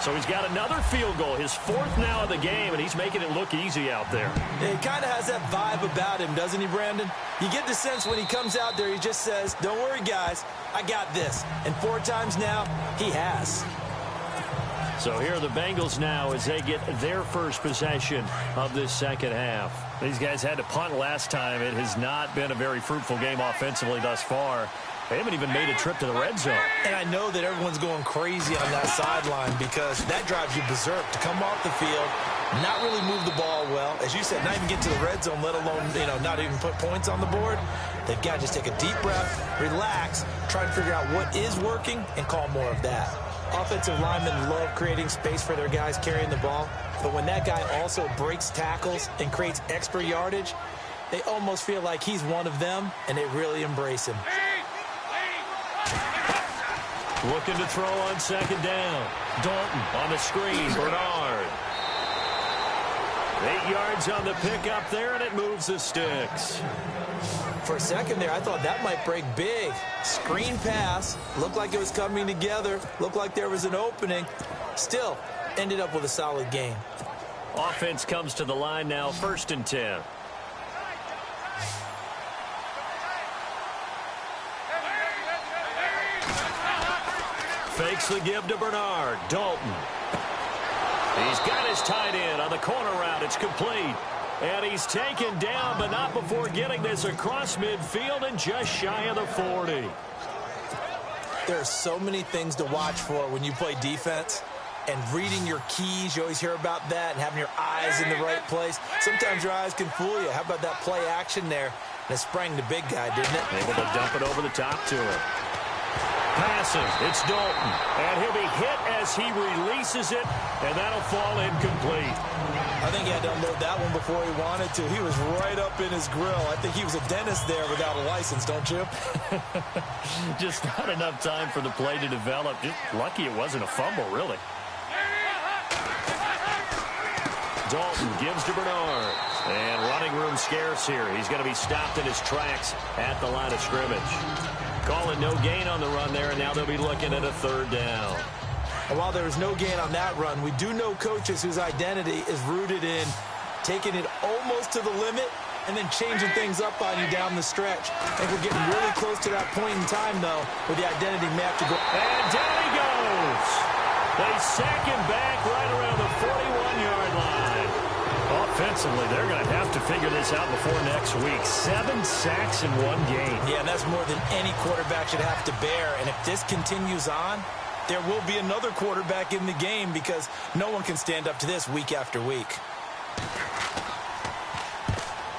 [SPEAKER 3] So he's got another field goal, his 4th now of the game, and he's making it look easy out there.
[SPEAKER 1] Yeah, he kind of has that vibe about him, doesn't he, Brandon? You get the sense when he comes out there, he just says, don't worry, guys, I got this. And 4 times now, he has.
[SPEAKER 3] So here are the Bengals now as they get their first possession of this second half. These guys had to punt last time. It has not been a very fruitful game offensively thus far. They haven't even made a trip to the red zone.
[SPEAKER 1] And I know that everyone's going crazy on that sideline because that drives you berserk to come off the field, not really move the ball well. As you said, not even get to the red zone, let alone, not even put points on the board. They've got to just take a deep breath, relax, try and figure out what is working, and call more of that. Offensive linemen love creating space for their guys carrying the ball, but when that guy also breaks tackles and creates extra yardage, they almost feel like he's one of them, and they really embrace him.
[SPEAKER 3] Looking to throw on 2nd down. Dalton on the screen. Bernard. 8 yards on the pickup there, and it moves the sticks.
[SPEAKER 1] For a second there, I thought that might break big. Screen pass. Looked like it was coming together. Looked like there was an opening. Still, ended up with a solid gain.
[SPEAKER 3] Offense comes to the line now, 1st and 10. Fakes the give to Bernard. Dalton. He's got his tight end on the corner route. It's complete. And he's taken down, but not before getting this across midfield and just shy of the 40.
[SPEAKER 1] There are so many things to watch for when you play defense. And reading your keys, you always hear about that, and having your eyes in the right place. Sometimes your eyes can fool you. How about that play action there? And it sprang the big guy, didn't it?
[SPEAKER 3] Able to dump it over the top to him. Passes. It's Dalton. And he'll be hit as he releases it, and that'll fall incomplete.
[SPEAKER 1] I think he had to unload that one before he wanted to. He was right up in his grill. I think he was a dentist there without a license, don't you?
[SPEAKER 3] Just not enough time for the play to develop. Just lucky it wasn't a fumble, really. Dalton gives to Bernard. And running room scarce here. He's going to be stopped in his tracks at the line of scrimmage. Calling no gain on the run there, and now they'll be looking at a 3rd down.
[SPEAKER 1] And while there was no gain on that run, we do know coaches whose identity is rooted in taking it almost to the limit and then changing things up on you down the stretch. I think we're getting really close to that point in time, though, with the identity map to go.
[SPEAKER 2] And down he goes. They sack him back right around the 41-yard line. Offensively, they're going to have to figure this out before next week. 7 sacks in one game.
[SPEAKER 1] Yeah, and that's more than any quarterback should have to bear. And if this continues on, there will be another quarterback in the game because no one can stand up to this week after week.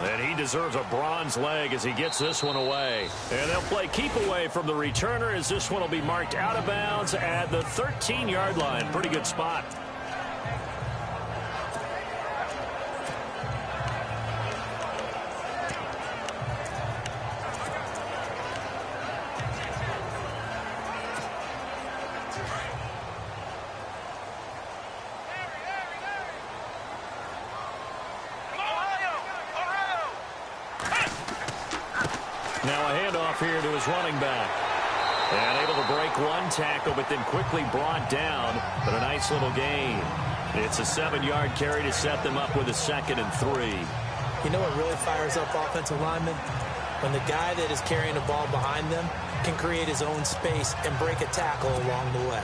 [SPEAKER 2] And he deserves a bronze leg as he gets this one away. And they'll play keep away from the returner as this one will be marked out of bounds at the 13-yard line. Pretty good spot. Now a handoff here to his running back. And able to break one tackle, but then quickly brought down. But a nice little gain. It's a 7-yard carry to set them up with a 2nd and 3.
[SPEAKER 1] You know what really fires up offensive linemen? When the guy that is carrying the ball behind them can create his own space and break a tackle along the way.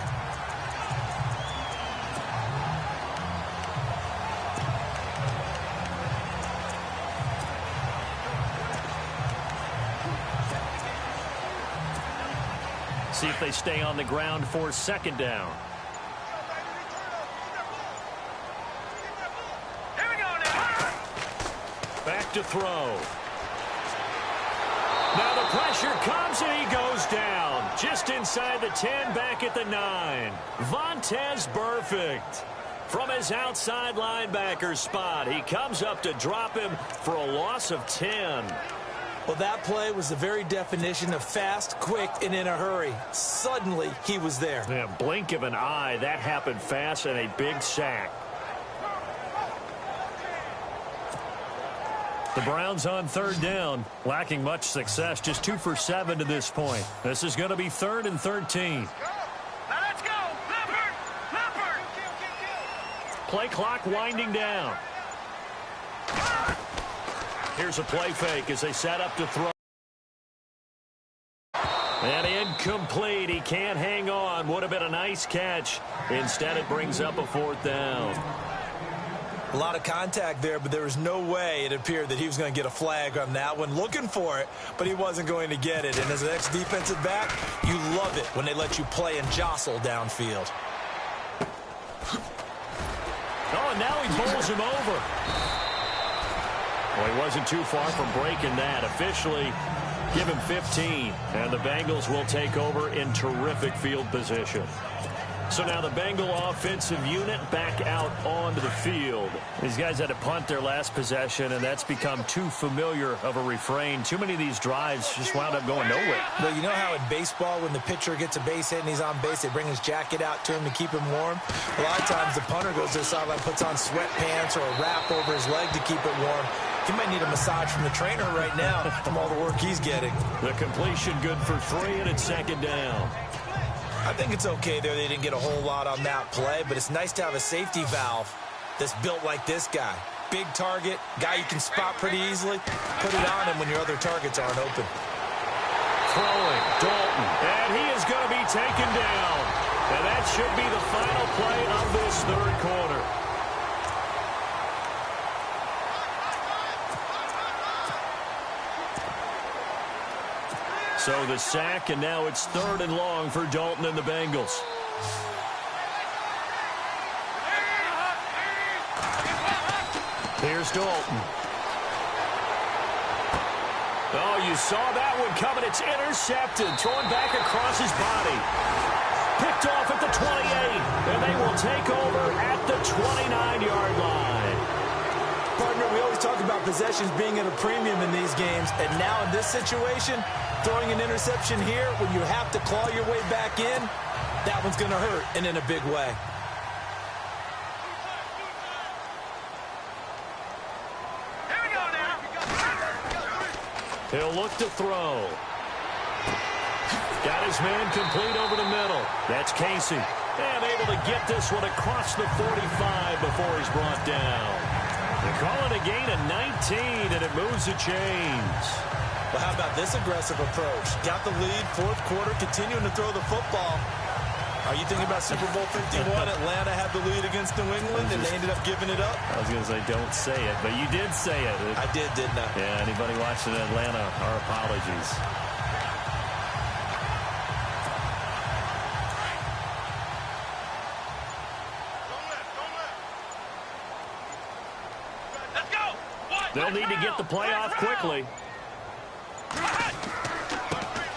[SPEAKER 2] See if they stay on the ground for 2nd down.
[SPEAKER 4] Here we go now.
[SPEAKER 2] Back to throw. Now the pressure comes and he goes down. Just inside the 10, back at the 9. Vontaze Burfict. From his outside linebacker spot, he comes up to drop him for a loss of 10.
[SPEAKER 1] Well, that play was the very definition of fast, quick, and in a hurry. Suddenly, he was there.
[SPEAKER 2] Yeah, blink of an eye, that happened fast and a big sack. The Browns on 3rd down, lacking much success, just 2 for 7 to this point. This is going to be 3rd and 13.
[SPEAKER 4] Now let's go. Leopard. Leopard.
[SPEAKER 2] Play clock winding down. Here's a play fake as they set up to throw. And incomplete. He can't hang on. Would have been a nice catch. Instead, it brings up a 4th down.
[SPEAKER 1] A lot of contact there, but there was no way it appeared that he was going to get a flag on that one. Looking for it, but he wasn't going to get it. And as an ex-defensive back, you love it when they let you play and jostle downfield.
[SPEAKER 2] Oh, and now he bowls him over. Well, he wasn't too far from breaking that. Officially, give him 15. And the Bengals will take over in terrific field position. So now the Bengal offensive unit back out onto the field. These guys had to punt their last possession, and that's become too familiar of a refrain. Too many of these drives just wound up going nowhere.
[SPEAKER 1] But you know how in baseball, when the pitcher gets a base hit and he's on base, they bring his jacket out to him to keep him warm? A lot of times the punter goes to the sideline, puts on sweatpants or a wrap over his leg to keep it warm. He might need a massage from the trainer right now from all the work he's getting.
[SPEAKER 2] The completion good for 3, and it's 2nd down.
[SPEAKER 1] I think it's okay there. They didn't get a whole lot on that play, but it's nice to have a safety valve that's built like this guy. Big target, guy you can spot pretty easily. Put it on him when your other targets aren't open.
[SPEAKER 2] Throwing, Dalton, and he is going to be taken down. And that should be the final play of this 3rd quarter. So the sack, and now it's 3rd and long for Dalton and the Bengals. Here's Dalton. Oh, you saw that one coming. It's intercepted. Thrown back across his body. Picked off at the 28. And they will take over at the 29-yard line.
[SPEAKER 1] Partner, we always talk about possessions being at a premium in these games. And now in this situation, throwing an interception here when you have to claw your way back in, that one's going to hurt, and in a big way.
[SPEAKER 4] Here we go now.
[SPEAKER 2] He'll look to throw. Got his man complete over the middle. That's Casey. And able to get this one across the 45 before he's brought down. They call it a gain of 19, and it moves the chains.
[SPEAKER 1] Well, how about this aggressive approach? Got the lead, fourth quarter, continuing to throw the football. Are you thinking about Super Bowl 51? Atlanta had the lead against New England, and they ended up giving it up?
[SPEAKER 2] I was going to say, don't say it, but you did say it.
[SPEAKER 1] I did, didn't I?
[SPEAKER 2] Yeah, anybody watching Atlanta, our apologies.
[SPEAKER 4] Let's go.
[SPEAKER 2] They'll need to get the play off quickly.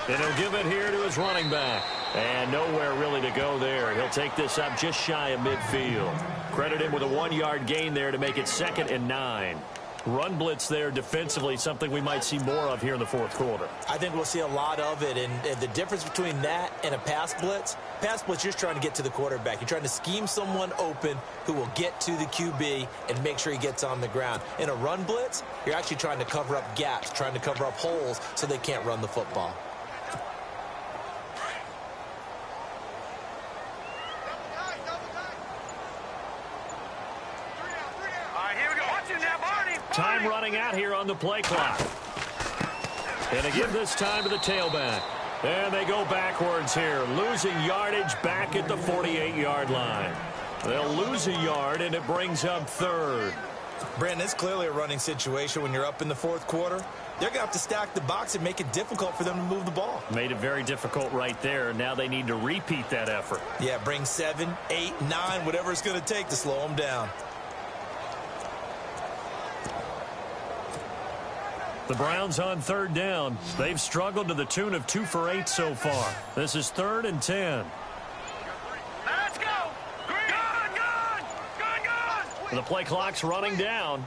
[SPEAKER 2] And he'll give it here to his running back. And nowhere really to go there. He'll take this up just shy of midfield. Credit him with a 1-yard gain there to make it 2nd and 9. Run blitz there defensively, something we might see more of here in the fourth quarter.
[SPEAKER 1] I think we'll see a lot of it, and the difference between that and a pass blitz, you're just trying to get to the quarterback. You're trying to scheme someone open who will get to the QB and make sure he gets on the ground. In a run blitz, you're actually trying to cover up gaps, trying to cover up holes so they can't run the football.
[SPEAKER 2] Time running out here on the play clock. And they give this time to the tailback. And they go backwards here, losing yardage back at the 48-yard line. They'll lose a yard, and it brings up 3rd.
[SPEAKER 1] Brandon, it's clearly a running situation when you're up in the fourth quarter. They're going to have to stack the box and make it difficult for them to move the ball.
[SPEAKER 2] Made it very difficult right there. Now they need to repeat that effort.
[SPEAKER 1] Yeah, bring 7, 8, 9, whatever it's going to take to slow them down.
[SPEAKER 2] The Browns on 3rd down. They've struggled to the tune of 2 for 8 so far. This is 3rd and 10.
[SPEAKER 4] Let's go. Gun.
[SPEAKER 2] The play clock's running down.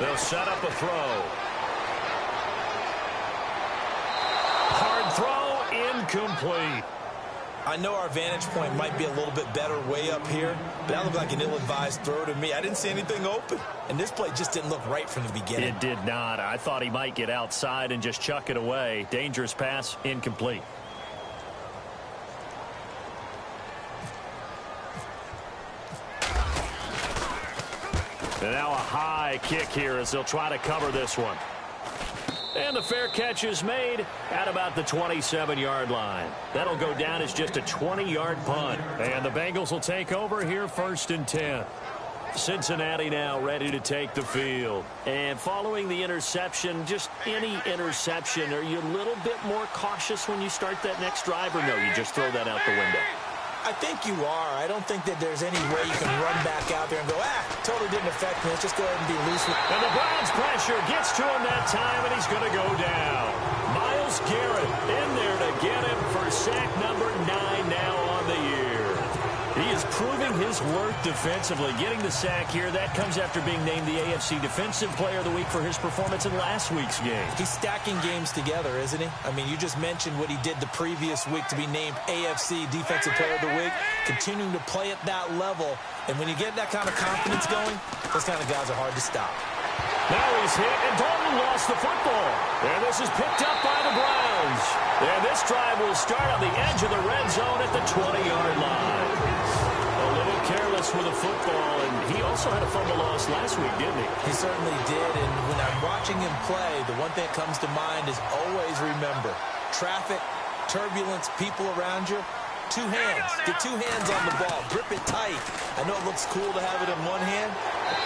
[SPEAKER 2] They'll set up a throw. Hard throw, incomplete.
[SPEAKER 1] I know our vantage point might be a little bit better way up here, but that looked like an ill-advised throw to me. I didn't see anything open, and this play just didn't look right from the beginning.
[SPEAKER 2] It did not. I thought he might get outside and just chuck it away. Dangerous pass, incomplete. And now a high kick here as they'll try to cover this one. And the fair catch is made at about the 27-yard line. That'll go down as just a 20-yard punt. And the Bengals will take over here 1st and 10. Cincinnati now ready to take the field. And following the interception, just any interception, are you a little bit more cautious when you start that next drive, or no, you just throw that out the window?
[SPEAKER 1] I think you are. I don't think that there's any way you can run back out there and go, totally didn't affect me. Let's just go ahead and be loose with it.
[SPEAKER 2] And the Browns pressure gets to him that time, and he's going to go down. Myles Garrett in there to get him for sack number 9 now on the year. He is proving his worth defensively. Getting the sack here, that comes after being named the AFC Defensive Player of the Week for his performance in last week's game.
[SPEAKER 1] He's stacking games together, isn't he? I mean, you just mentioned what he did the previous week to be named AFC Defensive Player of the Week, continuing to play at that level. And when you get that kind of confidence going, those kind of guys are hard to stop.
[SPEAKER 2] Now he's hit, and Dalton lost the football. And this is picked up by the Browns. And this drive will start on the edge of the red zone at the 20-yard line. A little careless with the football, and he also had a fumble loss last week, didn't he?
[SPEAKER 1] He certainly did, and when I'm watching him play, the one thing that comes to mind is always remember, traffic, turbulence, people around you, 2 hands. Get 2 hands on the ball. Grip it tight. I know it looks cool to have it in one hand.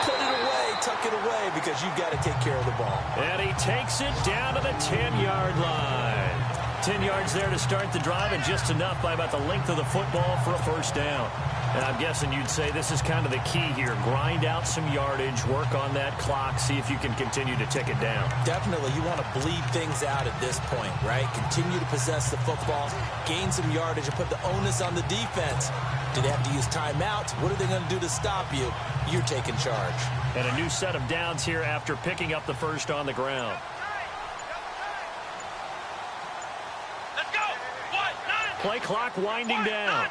[SPEAKER 1] Put it away, tuck it away, because you've got to take care of the ball.
[SPEAKER 2] And he takes it down to the 10-yard line. 10 yards there to start the drive, and just enough by about the length of the football for a 1st down. And I'm guessing you'd say this is kind of the key here. Grind out some yardage, work on that clock, see if you can continue to tick it down.
[SPEAKER 1] Definitely. You want to bleed things out at this point, right? Continue to possess the football, gain some yardage, and put the onus on the defense. Do they have to use timeouts? What are they going to do to stop you? You're taking charge.
[SPEAKER 2] And a new set of downs here after picking up the 1st on the ground.
[SPEAKER 4] Let's go.
[SPEAKER 2] Play clock winding down.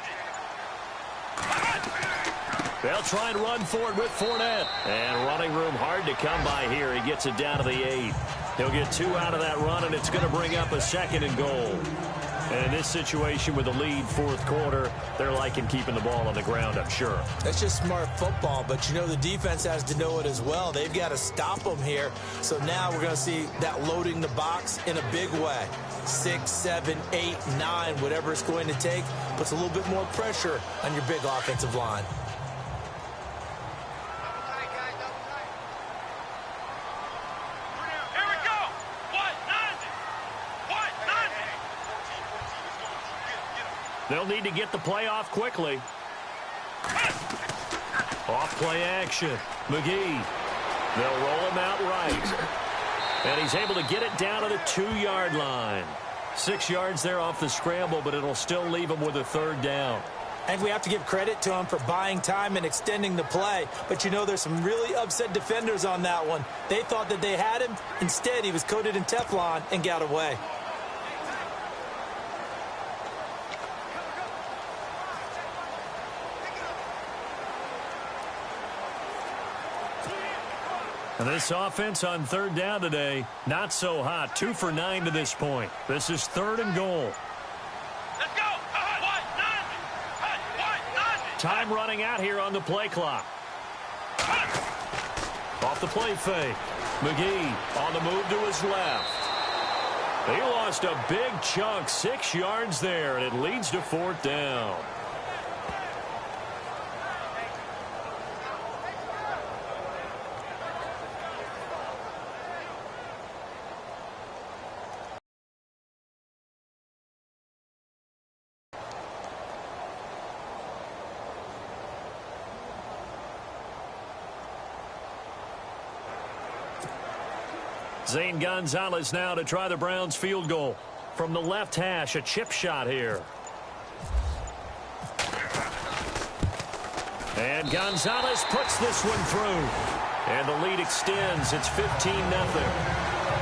[SPEAKER 2] They'll try and run forward with Fournette. And running room hard to come by here. He gets it down to the 8. He'll get 2 out of that run, and it's going to bring up a 2nd and goal.
[SPEAKER 3] And in this situation with the lead fourth quarter, they're liking keeping the ball on the ground, I'm sure.
[SPEAKER 1] That's just smart football, but you know the defense has to know it as well. They've got to stop them here. So now we're going to see that loading the box in a big way. 6, 7, 8, 9, whatever it's going to take, puts a little bit more pressure on your big offensive line.
[SPEAKER 2] They'll need to get the play off quickly. Off play action. McGee. They'll roll him out right. And he's able to get it down to the 2-yard line. 6 yards there off the scramble, but it'll still leave him with a third down.
[SPEAKER 1] I think we have to give credit to him for buying time and extending the play. But, you know, there's some really upset defenders on that one. They thought that they had him. Instead, he was coated in Teflon and got away.
[SPEAKER 2] And this offense on third down today, not so hot. 2 for 9 to this point. This is 3rd and goal.
[SPEAKER 4] Let's go.
[SPEAKER 2] Time running out here on the play clock. Off the play fake. McGee on the move to his left. He lost a big chunk, 6 yards there, and it leads to 4th down. Zane Gonzalez now to try the Browns field goal. From the left hash, a chip shot here. And Gonzalez puts this one through. And the lead extends. It's 15-0.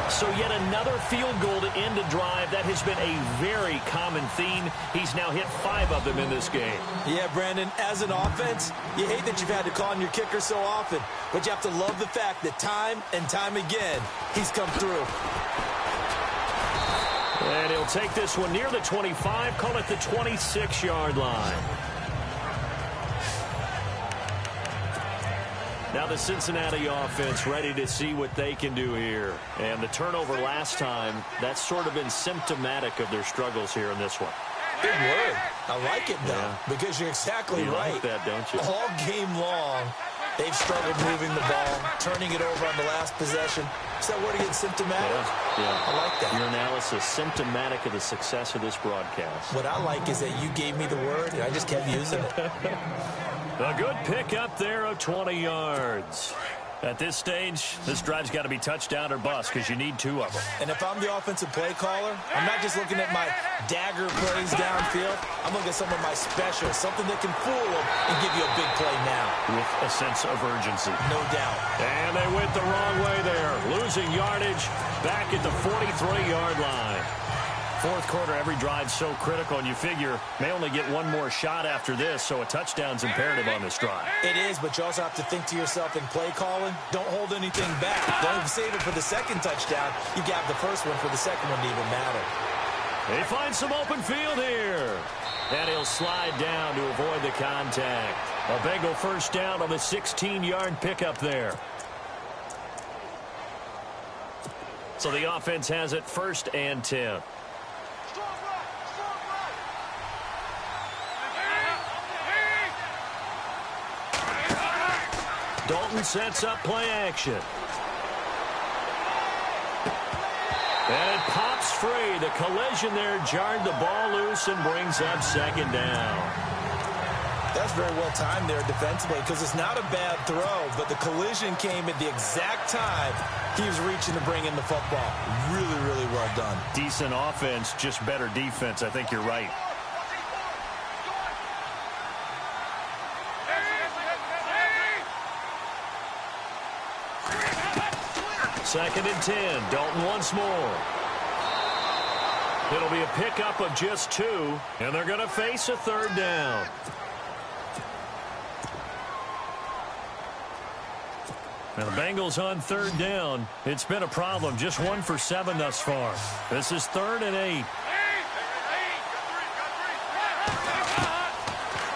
[SPEAKER 2] So yet another field goal to end a drive. That has been a very common theme. He's now hit 5 of them in this game.
[SPEAKER 1] Yeah, Brandon, as an offense, you hate that you've had to call on your kicker so often. But you have to love the fact that time and time again, he's come through.
[SPEAKER 2] And he'll take this one near the 25, call it the 26-yard line. Now the Cincinnati offense ready to see what they can do here. And the turnover last time, that's sort of been symptomatic of their struggles here in this one.
[SPEAKER 1] Good word. I like it, though, because you're exactly right.
[SPEAKER 2] Like that, don't you?
[SPEAKER 1] All game long, they've struggled moving the ball, turning it over on the last possession. Is that word again, symptomatic?
[SPEAKER 2] Yeah.
[SPEAKER 1] I like that.
[SPEAKER 3] Your analysis, symptomatic of the success of this broadcast.
[SPEAKER 1] What I like is that you gave me the word, and I just kept using it.
[SPEAKER 2] A good pick up there of 20 yards. At this stage, this drive's got to be touchdown or bust because you need 2 of them.
[SPEAKER 1] And if I'm the offensive play caller, I'm not just looking at my dagger plays downfield. I'm looking at some of my specials, something that can fool them and give you a big play now.
[SPEAKER 2] With a sense of urgency.
[SPEAKER 1] No doubt.
[SPEAKER 2] And they went the wrong way there. Losing yardage back at the 43-yard line. Fourth quarter, every drive so critical, and you figure may only get one more shot after this, so a touchdown's imperative on this drive.
[SPEAKER 1] It is, but you also have to think to yourself in play calling, don't hold anything back. Don't save it for the second touchdown. You got the first one for the second one to even matter.
[SPEAKER 2] They find some open field here. And he'll slide down to avoid the contact. A Bengal first down on the 16-yard pickup there. So the offense has it 1st and 10. Dalton sets up play action. And it pops free. The collision there jarred the ball loose and brings up 2nd down.
[SPEAKER 1] That's very well timed there defensively because it's not a bad throw, but the collision came at the exact time he was reaching to bring in the football. Really, really well done.
[SPEAKER 2] Decent offense, just better defense. I think you're right. Second and 10. Dalton once more. It'll be a pickup of just 2, and they're going to face a 3rd down. Now the Bengals on 3rd down. It's been a problem. Just 1 for 7 thus far. This is 3rd and 8.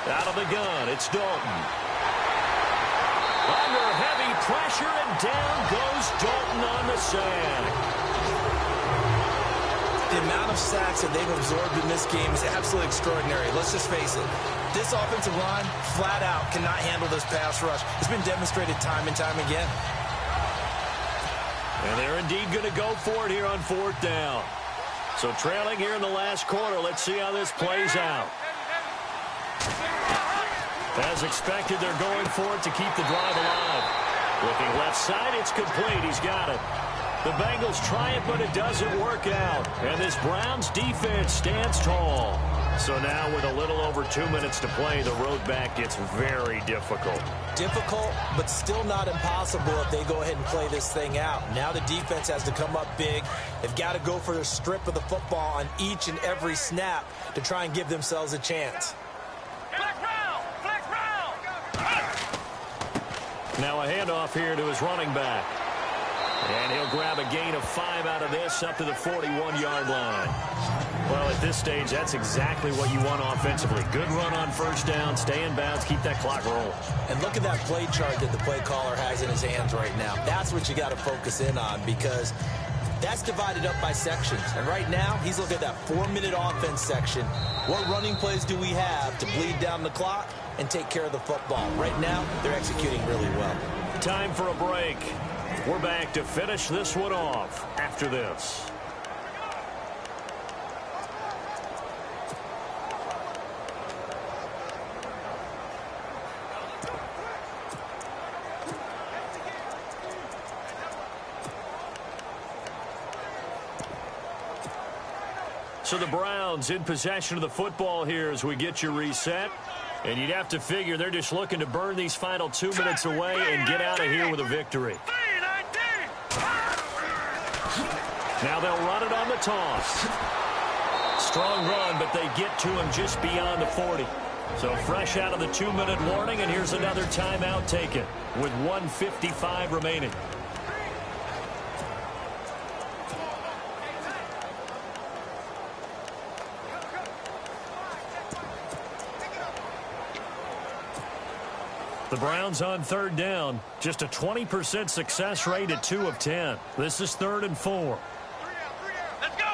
[SPEAKER 2] Out of the gun, it's Dalton. Under heavy pressure, and down goes Dalton on the sack.
[SPEAKER 1] The amount of sacks that they've absorbed in this game is absolutely extraordinary. Let's just face it. This offensive line, flat out, cannot handle this pass rush. It's been demonstrated time and time again.
[SPEAKER 2] And they're indeed going to go for it here on 4th down. So trailing here in the last quarter, let's see how this plays out. As expected, they're going for it to keep the drive alive. Looking left side, it's complete. He's got it. The Bengals try it, but it doesn't work out. And this Browns defense stands tall. So now with a little over 2 minutes to play, the road back gets very difficult.
[SPEAKER 1] Difficult, but still not impossible if they go ahead and play this thing out. Now the defense has to come up big. They've got to go for the strip of the football on each and every snap to try and give themselves a chance.
[SPEAKER 2] Now a handoff here to his running back. And he'll grab a gain of 5 out of this up to the 41-yard line. Well, at this stage, that's exactly what you want offensively. Good run on 1st down, stay in bounds, keep that clock rolling.
[SPEAKER 1] And look at that play chart that the play caller has in his hands right now. That's what you got to focus in on, because that's divided up by sections. And right now, he's looking at that 4-minute offense section. What running plays do we have to bleed down the clock and take care of the football? Right now, they're executing really well.
[SPEAKER 2] Time for a break. We're back to finish this one off after this. So the Browns in possession of the football here as we get you reset. And you'd have to figure they're just looking to burn these final 2 minutes away and get out of here with a victory. Now they'll run it on the toss. Strong run, but they get to him just beyond the 40. So fresh out of the 2-minute warning, and here's another timeout taken with 1:55 remaining. The Browns on 3rd down. Just a 20% success rate at 2 of 10. This is 3rd and 4.
[SPEAKER 4] Let's go.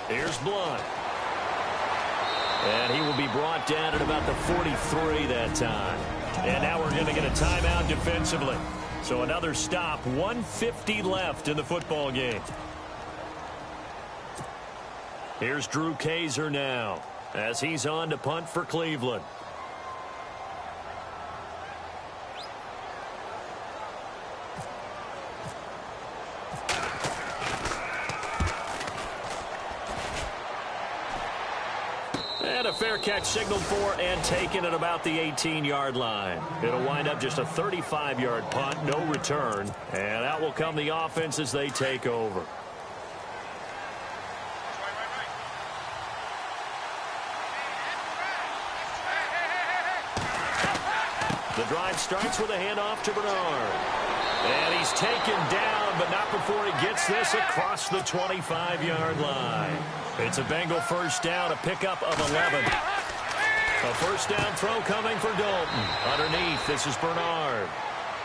[SPEAKER 2] Here's Blunt. And he will be brought down at about the 43 that time. And now we're going to get a timeout defensively. So another stop. 1:50 left in the football game. Here's Drew Kaiser now as he's on to punt for Cleveland. And a fair catch signaled for and taken at about the 18-yard line. It'll wind up just a 35-yard punt, no return. And out will come the offense as they take over. The drive starts with a handoff to Bernard. And he's taken down, but not before he gets this across the 25-yard line. It's a Bengal 1st down, a pickup of 11. A 1st down throw coming for Dalton. Underneath, this is Bernard.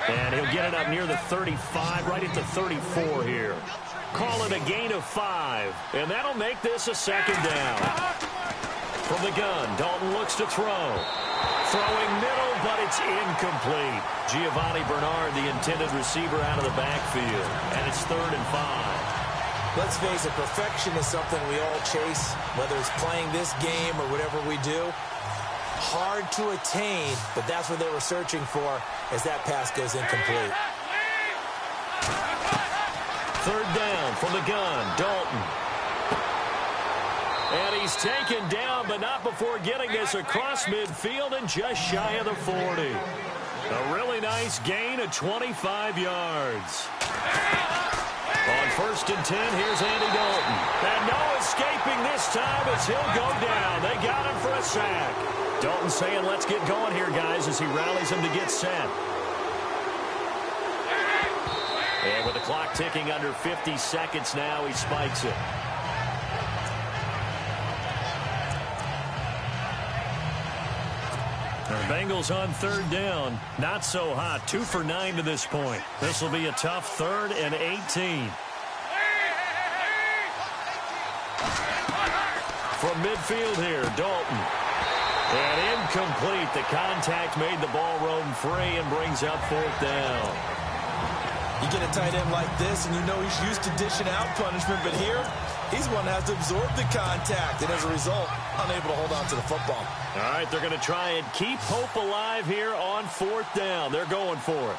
[SPEAKER 2] And he'll get it up near the 35, right at the 34 here. Call it a gain of 5, and that'll make this a 2nd down. From the gun, Dalton looks to throw. Throwing middle, but it's incomplete. Giovanni Bernard, the intended receiver, out of the backfield. And it's 3rd and 5.
[SPEAKER 1] Let's face it, perfection is something we all chase, whether it's playing this game or whatever we do. Hard to attain, but that's what they were searching for as that pass goes incomplete.
[SPEAKER 2] 3rd down from the gun, Dalton. And he's taken down, but not before getting this across midfield and just shy of the 40. A really nice gain of 25 yards. On 1st and 10, here's Andy Dalton. And no escaping this time as he'll go down. They got him for a sack. Dalton saying, let's get going here, guys, as he rallies him to get set. And with the clock ticking under 50 seconds now, he spikes it.
[SPEAKER 3] The Bengals on third down. Not so hot. 2 for 9 to this point. This will be a tough 3rd and 18. From midfield here, Dalton. And incomplete. The contact made the ball roam free and brings up 4th down.
[SPEAKER 1] You get a tight end like this, and you know he's used to dishing out punishment, but here, he's one that has to absorb the contact, and as a result, unable to hold on to the football.
[SPEAKER 3] All right, they're going to try and keep hope alive here on 4th down. They're going for it.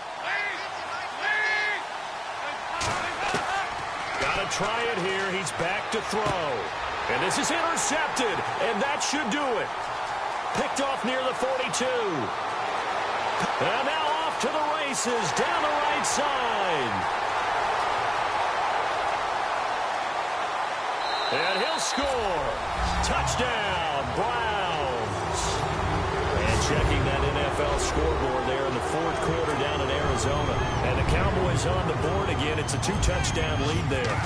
[SPEAKER 3] Got to try it here. He's back to throw. And this is intercepted, and that should do it. Picked off near the 42. And now off to the races down the right side. And he'll score. Touchdown, Browns. And checking that NFL scoreboard there in the 4th quarter down in Arizona. And the Cowboys on the board again. It's a 2-touchdown lead there.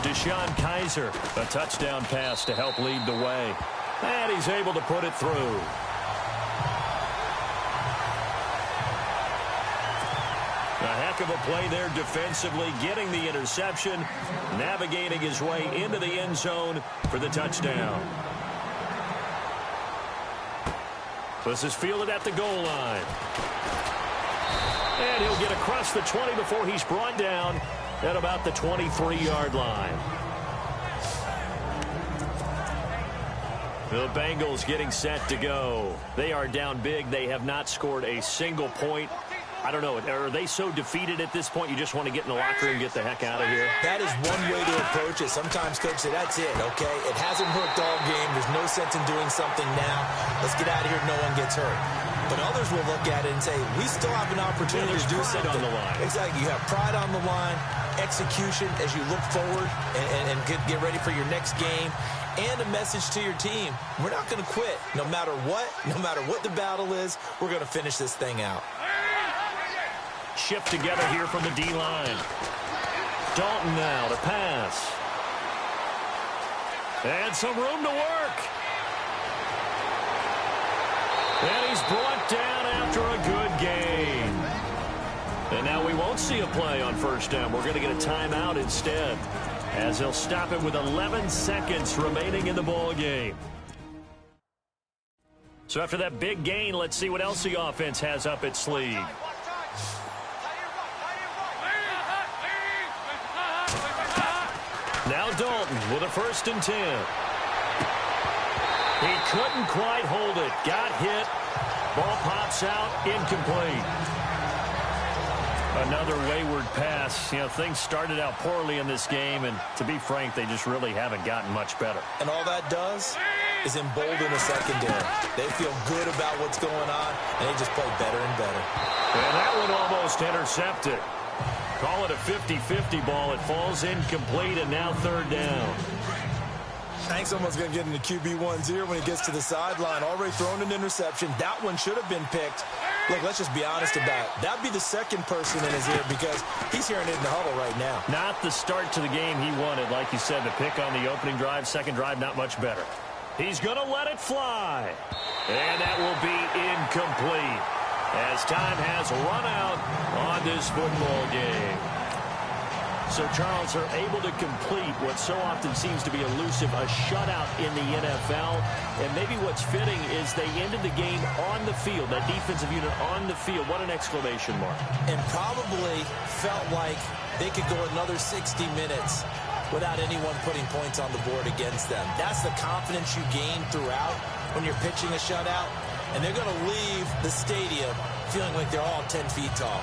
[SPEAKER 3] Deshaun Kaiser, a touchdown pass to help lead the way. And he's able to put it through. A heck of a play there defensively, getting the interception, navigating his way into the end zone for the touchdown. This is fielded at the goal line. And he'll get across the 20 before he's brought down at about the 23-yard line. The Bengals getting set to go. They are down big. They have not scored a single point. I don't know. Are they so defeated at this point you just want to get in the locker room and get the heck out of here?
[SPEAKER 1] That is one way to approach it. Sometimes coaches say, that's it, okay? It hasn't worked all game. There's no sense in doing something now. Let's get out of here. No one gets hurt. But others will look at it and say, we still have an opportunity to do something.
[SPEAKER 3] On the line.
[SPEAKER 1] Exactly. You have pride on the line, execution as you look forward and get ready for your next game, and a message to your team. We're not going to quit. No matter what the battle is, we're going to finish this thing out.
[SPEAKER 3] Shift together here from the D-line. Dalton now to pass. And some room to work. And he's brought down after a good gain. And now we won't see a play on 1st down. We're going to get a timeout instead, as he'll stop it with 11 seconds remaining in the ball game. So after that big gain, let's see what else the offense has up its sleeve. Now Dalton with a 1st and 10. He couldn't quite hold it. Got hit. Ball pops out. Incomplete. Another wayward pass. You know, things started out poorly in this game, and to be frank, they just really haven't gotten much better.
[SPEAKER 1] And all that does is embolden the secondary. They feel good about what's going on, and they just play better and better.
[SPEAKER 3] And that one almost intercepted. Call it a 50-50 ball. It falls incomplete, and now 3rd down.
[SPEAKER 1] I think someone's going to get into QB1's ear when he gets to the sideline. Already thrown an interception. That one should have been picked. Look, let's just be honest about it. That'd be the second person in his ear because he's hearing it in the huddle right now.
[SPEAKER 3] Not the start to the game he wanted. Like you said, the pick on the opening drive, second drive, not much better. He's going to let it fly. And that will be incomplete, as time has run out on this football game. So, Charles, are able to complete what so often seems to be elusive, a shutout in the NFL. And maybe what's fitting is they ended the game on the field, that defensive unit on the field. What an exclamation mark.
[SPEAKER 1] And probably felt like they could go another 60 minutes without anyone putting points on the board against them. That's the confidence you gain throughout when you're pitching a shutout. And they're going to leave the stadium feeling like they're all 10 feet tall.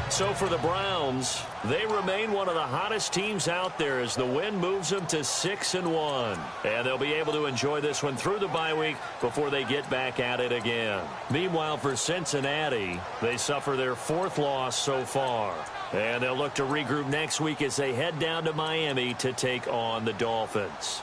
[SPEAKER 3] So for the Browns, they remain one of the hottest teams out there as the win moves them to 6-1. And they'll be able to enjoy this one through the bye week before they get back at it again. Meanwhile, for Cincinnati, they suffer their 4th loss so far. And they'll look to regroup next week as they head down to Miami to take on the Dolphins.